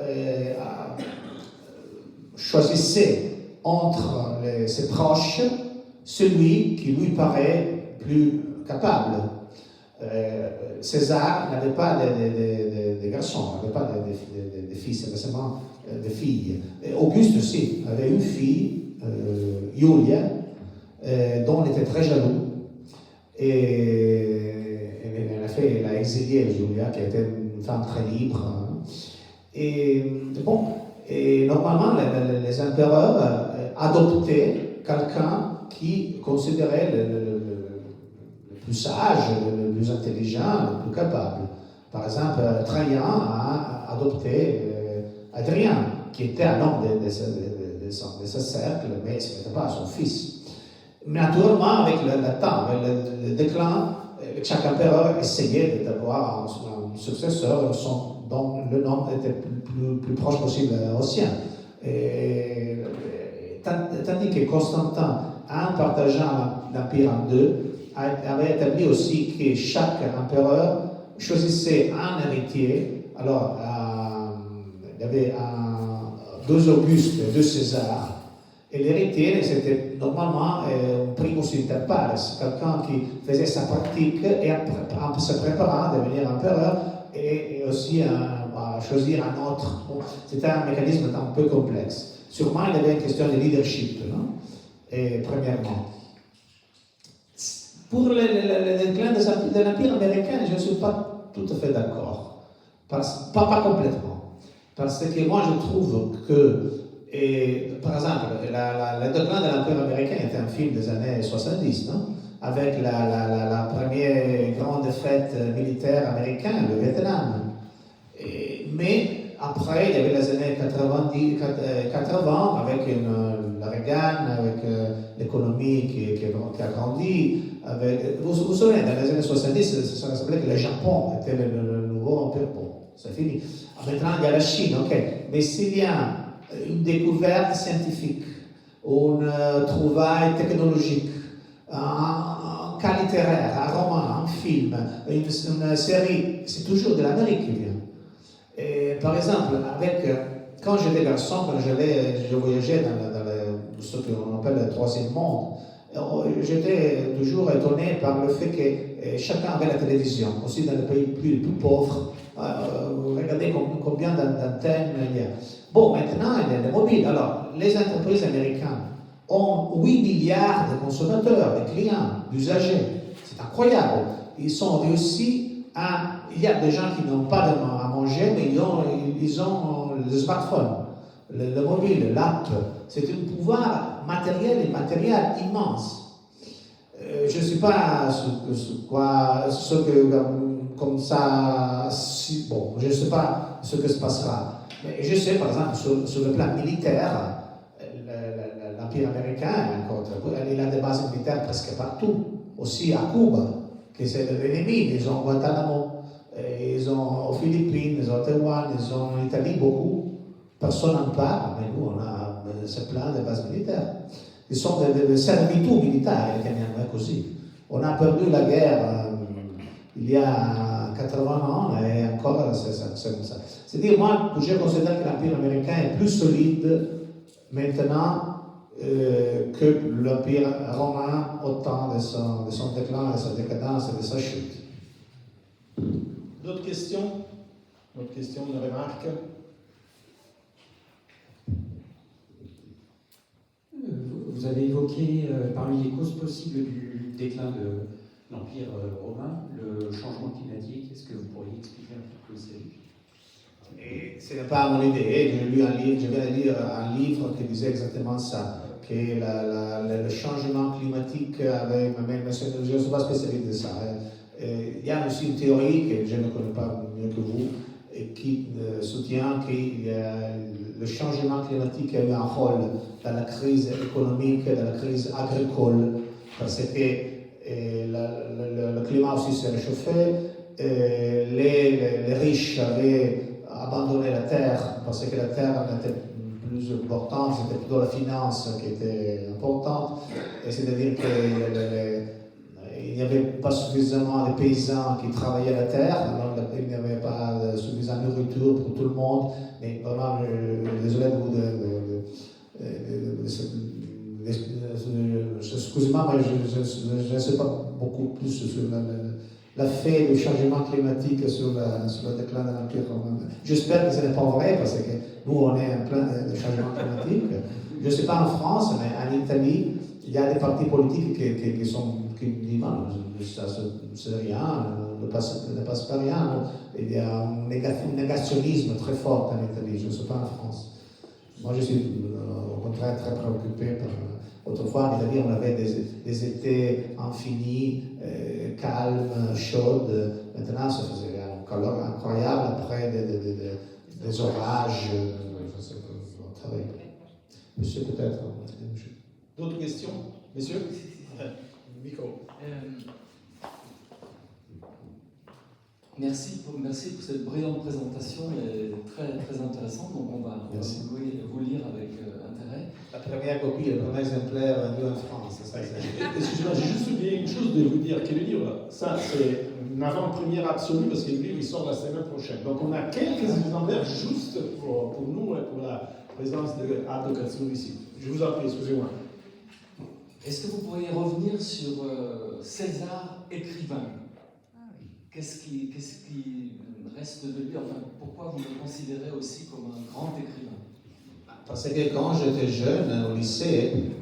choisissait entre ses proches celui qui lui paraît plus capable. César n'avait pas de garçons, n'avait pas de fils, mais seulement de filles. Et Auguste aussi avait une fille, Julia, dont il était très jaloux. Et en effet, il a exilé Julia, qui était une femme très libre. Et normalement, les empereurs adoptaient quelqu'un qui considérait le plus sage, le plus intelligent, le plus capable. Par exemple, Trajan a adopté Adrien, qui était un homme de ce cercle, mais ce n'était pas son fils. Naturellement, avec le temps, avec le déclin, chaque empereur essayait d'avoir un successeur dont le nom était le plus proche possible au sien. Tandis que Constantin, en partageant l'Empire en deux, avait établi aussi que chaque empereur choisissait un héritier. Alors, il y avait deux Augustes et deux Césars. Et l'héritier, c'était normalement un primus inter pares, quelqu'un qui faisait sa pratique et en se préparant à devenir empereur et aussi à choisir un autre. C'était un mécanisme un peu complexe. Sûrement, il y avait une question de leadership, non? Et premièrement. Pour le déclin de l'Empire américain, je ne suis pas tout à fait d'accord. Pas complètement. Parce que moi, je trouve que, par exemple, le déclin de l'Empire américain était un film des années 70, non? Avec la première grande défaite militaire américaine, le Vietnam. Mais après, il y avait les années 80 avec la Reagan, avec l'économie qui a grandi. Vous vous souvenez, dans les années 70, ça semblait que le Japon était le nouveau empire. Bon, c'est fini. Maintenant, il y a la Chine, ok. Mais s'il y a une découverte scientifique, une trouvaille technologique, un cas littéraire, un roman, un film, une série, c'est toujours de l'Amérique qui vient. Et, par exemple, quand j'étais garçon, quand je voyageais dans ce qu'on appelle le troisième monde, j'étais toujours étonné par le fait que chacun avait la télévision, aussi dans les pays plus pauvres. Regardez combien d'antennes il y a. Bon, maintenant, il y a les mobiles. Alors, les entreprises américaines ont 8 milliards de consommateurs, de clients, d'usagers. C'est incroyable. Ils ont réussi à... Il y a des gens qui n'ont pas à manger, mais ils ont le smartphone, le mobile, l'app. C'est un pouvoir matériel et matériel immense. Je ne sais pas comme ça, bon, je ne sais pas ce que se passera. Mais je sais, par exemple, sur le plan militaire, l'Empire américain, il a des bases militaires presque partout. Aussi à Cuba, qui c'est l'ennemi, ils ont Guantanamo, ils ont aux Philippines, ils ont à Taïwan, ils ont en Italie beaucoup. Personne n'en parle, mais nous, on a ce plan de bases militaires. Ils sont des servitù militaires, aussi. On a perdu la guerre il y a 80 ans, et encore, c'est comme ça. C'est-à-dire, moi, je considère que l'Empire américain est plus solide maintenant que l'Empire romain au temps de son déclin, de sa décadence et de sa chute. D'autres questions? D'autres questions, une remarque? Vous avez évoqué parmi les causes possibles du déclin de l'Empire romain le changement climatique. Est-ce que vous pourriez expliquer un peu ce que c'est? Et ce n'est pas mon idée. J'ai lu un livre, je viens de lire un livre qui disait exactement ça, que le changement climatique avait, je ne suis pas spécialiste de ça. Il y a aussi une théorie que je ne connais pas mieux que vous, et qui soutient que le changement climatique a eu un rôle dans la crise économique, dans la crise agricole, parce que le climat aussi s'est réchauffé, les riches avaient abandonné la terre parce que la terre n'était plus importante, c'était plutôt la finance qui était importante, et c'est-à-dire qu'il n'y avait pas suffisamment de paysans qui travaillaient la terre, alors il n'y avait pas suffisamment de nourriture pour tout le monde, mais vraiment, désolé de vous excusez-moi, mais je ne sais pas beaucoup plus sur l'effet du changement climatique sur le déclin de l'Empire romain. J'espère que ce n'est pas vrai, parce que nous, on est en plein de changement climatique. Je ne sais pas en France, mais en Italie, il y a des partis politiques qui disent ça c'est rien, ne passe pas rien. Il y a un négationnisme très fort en Italie, je ne sais pas en France. Moi, je suis au contraire très préoccupé par... Autrefois, en Italie, on avait des étés infinis, calmes, chauds. Maintenant, ça faisait un calor incroyable après des orages. Monsieur, peut-être. D'autres questions? Messieurs? Micro. Merci pour cette brillante présentation, très, très intéressante. Donc on va vous lire avec intérêt. La première copie, le premier exemplaire vendu en France. Excusez-moi, j'ai juste oublié une chose de vous dire, que le livre, ça c'est une avant-première absolue, parce que le livre il sort la semaine prochaine. Donc on a quelques exemplaires juste pour nous et pour présidence de Advocacy ici. Je vous en prie, excusez-moi. Est-ce que vous pourriez revenir sur César écrivain? Qu'est-ce qui reste de lui? Enfin, pourquoi vous le considérez aussi comme un grand écrivain? Parce que quand j'étais jeune au lycée,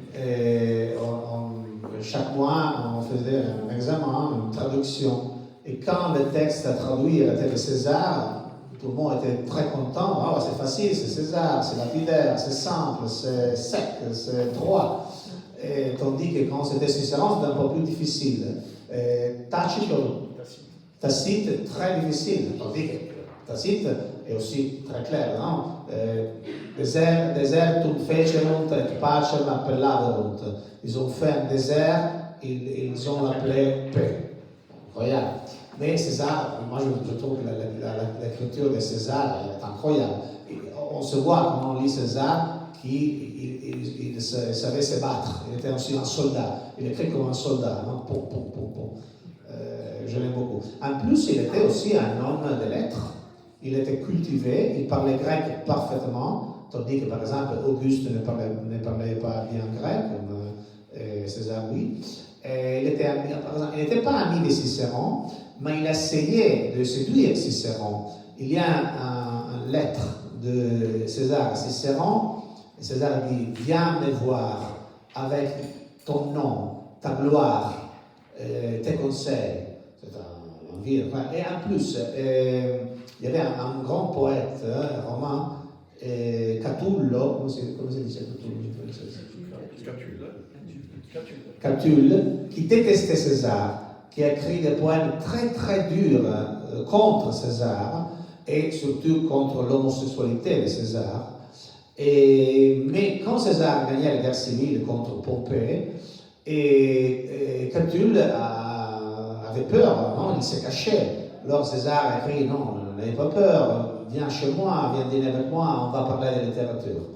chaque mois on faisait un examen, une traduction. Et quand le texte a traduit était de César, tout le monde était très content. Ah, c'est facile, c'est César, c'est lapidaire, c'est simple, c'est sec, c'est droit. Et tandis que quand c'était Cicéron, c'était un peu plus difficile. Tacite, très difficile. Tandis que Tacite est aussi très clair, non? Desertum fecerunt et pacem appellaverunt. Ils ont fait un désert, ils ont appelé paix. Incroyable. Mais César, moi je trouve que l'écriture de César est incroyable. On se voit quand on lit César qu'il savait se battre. Il était aussi un soldat. Il écrit comme un soldat. Non? Je l'aime beaucoup. En plus, il était aussi un homme de lettres. Il était cultivé, il parlait grec parfaitement, tandis que par exemple Auguste ne parlait pas bien grec, comme César oui. Il n'était pas ami de Cicéron, mais il essayait de séduire Cicéron. Il y a une lettre de César à Cicéron, et César dit « Viens me voir avec ton nom, ta gloire, tes conseils. » C'est un vieux. Et en plus, il y avait un grand poète romain, Catullo, comment se dit Catulle, qui détestait César, qui a écrit des poèmes très très durs contre César et surtout contre l'homosexualité de César. Mais quand César gagnait la guerre civile contre Pompée, Catulle avait peur, non? Il s'est caché. Alors César a écrit, non, n'ayez pas peur, viens chez moi, viens dîner avec moi, on va parler de littérature.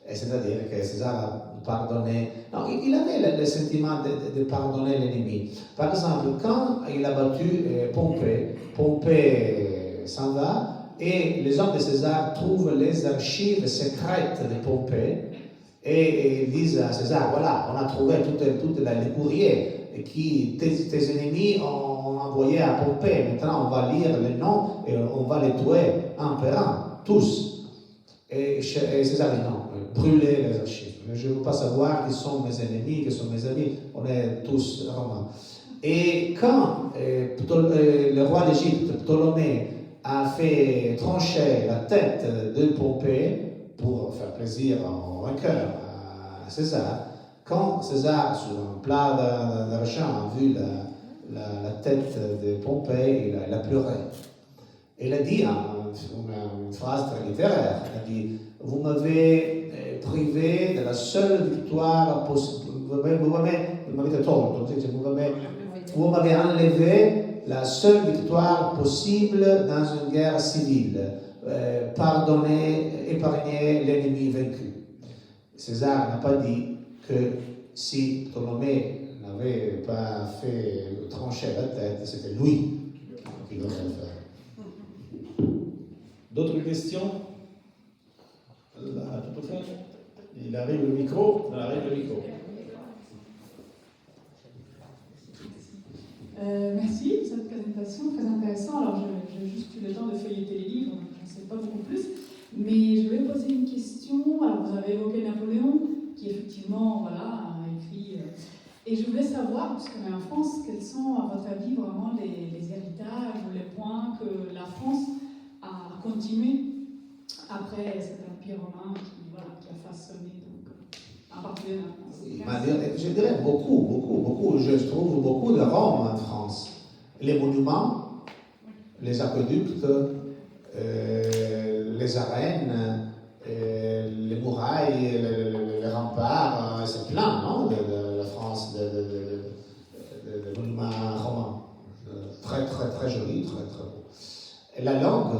Et c'est-à-dire que César a pardonné. Non, il avait le sentiment de pardonner l'ennemi. Par exemple, quand il a battu Pompée, Pompée s'en va et les hommes de César trouvent les archives secrètes de Pompée et disent à César, voilà, on a trouvé tous les courriers qui tes ennemis ont envoyé à Pompée. Maintenant, on va lire les noms et on va les tuer un par un, tous. Et César dit non, brûlez les archives. Je ne veux pas savoir qui sont mes ennemis, qui sont mes amis. On est tous romains. Et quand le roi d'Égypte, Ptolémée, a fait trancher la tête de Pompée pour faire plaisir au vainqueur à César, quand César, sur un plat d'argent, a vu la tête de Pompée, il a pleuré. Il a dit une phrase très littéraire. Il a dit « Vous m'avez privé de la seule victoire possible. Vous m'avez enlevé la seule victoire possible dans une guerre civile. Pardonnez, épargnez l'ennemi vaincu. » César n'a pas dit que si Ptolémée n'avait pas fait trancher la tête, c'était lui qui devait le faire. D'autres questions? Là, tout au fond. Il arrive le micro. Merci pour cette présentation, très intéressant. Alors, j'ai juste eu le temps de feuilleter les livres, donc je ne sais pas beaucoup plus. Mais je voulais poser une question. Alors, vous avez évoqué Napoléon, qui effectivement, voilà, a écrit. Et je voulais savoir, parce qu'on est en France, quels sont, à votre avis, vraiment les héritages ou les points que la France a continué après cet empire romain qui a façonné, donc, en particulier la France. Je dirais beaucoup. Je trouve beaucoup de Rome en France. Les monuments, les aqueducs, les arènes, les murailles, les remparts, c'est plein, non, de la France, de monuments romains. Très, très, très joli, très, très beau. Et la langue,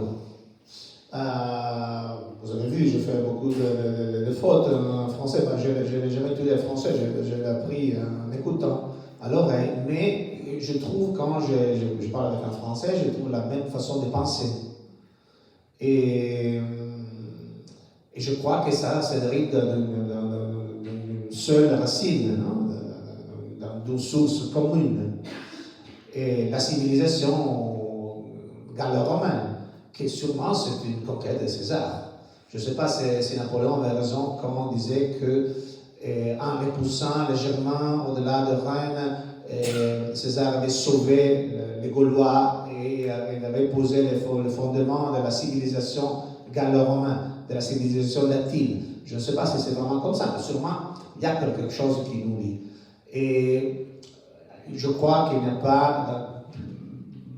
vous avez vu, je fais beaucoup de fautes en français. Enfin, je n'ai jamais étudié le français, je l'ai appris en écoutant à l'oreille. Mais je trouve, quand je parle avec un français, je trouve la même façon de penser. Et Et je crois que ça dérive d'une seule racine, d'une source commune. Et la civilisation gallo-romaine, qui sûrement c'est une conquête de César. Je ne sais pas si Napoléon avait raison quand on disait que en repoussant les Germains au-delà de Rennes, César avait sauvé les Gaulois et il avait posé le fondement de la civilisation gallo-romaine, de la civilisation latine. Je ne sais pas si c'est vraiment comme ça, mais sûrement il y a quelque chose qui nous lie. Et je crois qu'il n'y a pas,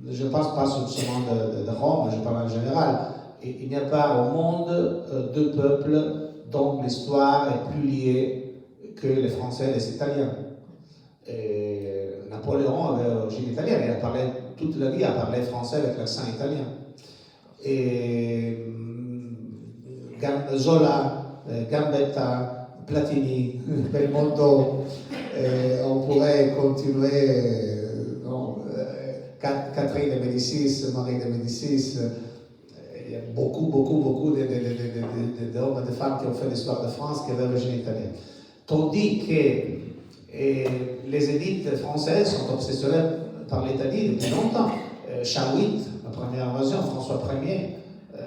je ne pense pas seulement de Rome, je parle en général, il n'y a pas au monde deux peuples dont l'histoire est plus liée que les Français et les Italiens. Et Napoléon avait l'origine italienne, il a parlé toute la vie, a parlé français avec l'accent italien. Et Zola, Gambetta, Platini, Belmondo, on pourrait continuer, Catherine de Médicis, Marie de Médicis, il y a beaucoup d'hommes et de femmes qui ont fait l'histoire de France qui avaient l'origine italienne. Tandis que les élites françaises sont obsessionnées par l'Italie depuis longtemps. Charles VIII, la première invasion, François Ier,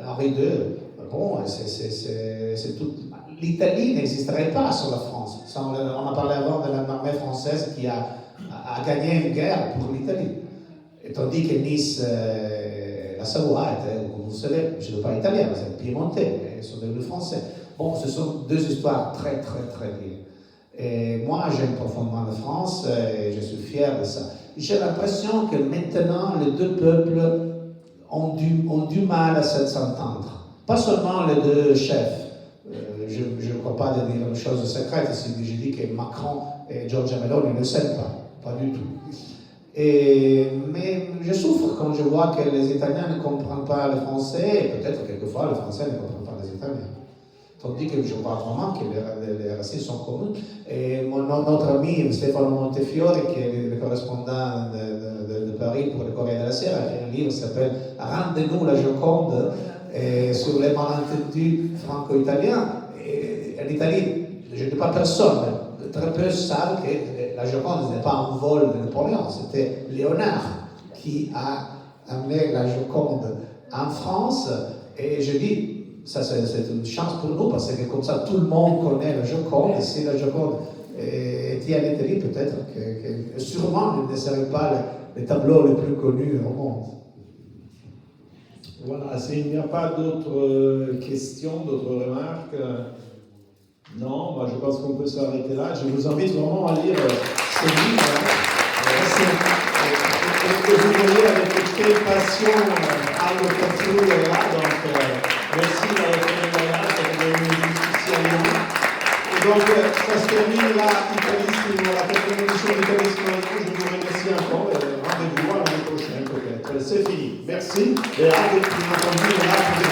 Henri II, bon, c'est tout. L'Italie n'existerait pas sans la France. On a parlé avant de l'armée française qui a gagné une guerre pour l'Italie. Et tandis que Nice, la Savoie était, comme vous savez, je ne veux pas italien, mais c'est piémontais, ils sont devenus français. Bon, ce sont deux histoires très liées. Et moi, j'aime profondément la France et je suis fier de ça. J'ai l'impression que maintenant, les deux peuples ont du mal à s'entendre. Pas seulement les deux chefs. Je ne crois pas de dire une chose secrète si je dis que Macron et Giorgia Meloni ne s'aiment pas du tout. Mais je souffre quand je vois que les Italiens ne comprennent pas le français, et peut-être quelquefois les Français ne comprennent pas les Italiens. Tandis que je crois vraiment que les racines sont communes. Et notre ami Stefano Montefiore, qui est le correspondant de Paris pour le Corriere della Sera, a écrit un livre qui s'appelle Rendez-nous la Joconde, sur les malentendus franco-italiens. En Italie, je ne dis pas personne, mais très peu savent que la Joconde n'est pas un vol de Napoléon, c'était Léonard qui a amené la Joconde en France. Et je dis, ça c'est une chance pour nous, parce que comme ça tout le monde connaît la Joconde, et si la Joconde était en Italie, peut-être que sûrement il ne serait pas le tableau le plus connu au monde. Voilà, s'il n'y a pas d'autres questions, d'autres remarques, non, moi je pense qu'on peut s'arrêter là. Je vous invite vraiment à lire ce livre. Et vous voyez avec quelle passion Aldo Cazzullo est là, donc merci d'avoir fait le voyage, d'être venu ici à Lyon. Et donc ça se termine là, Italissimo, la quatrième édition d'Italissimo. Je vous remercie encore et rendez-vous à l'année prochaine peut-être. C'est fini. Merci et à bientôt.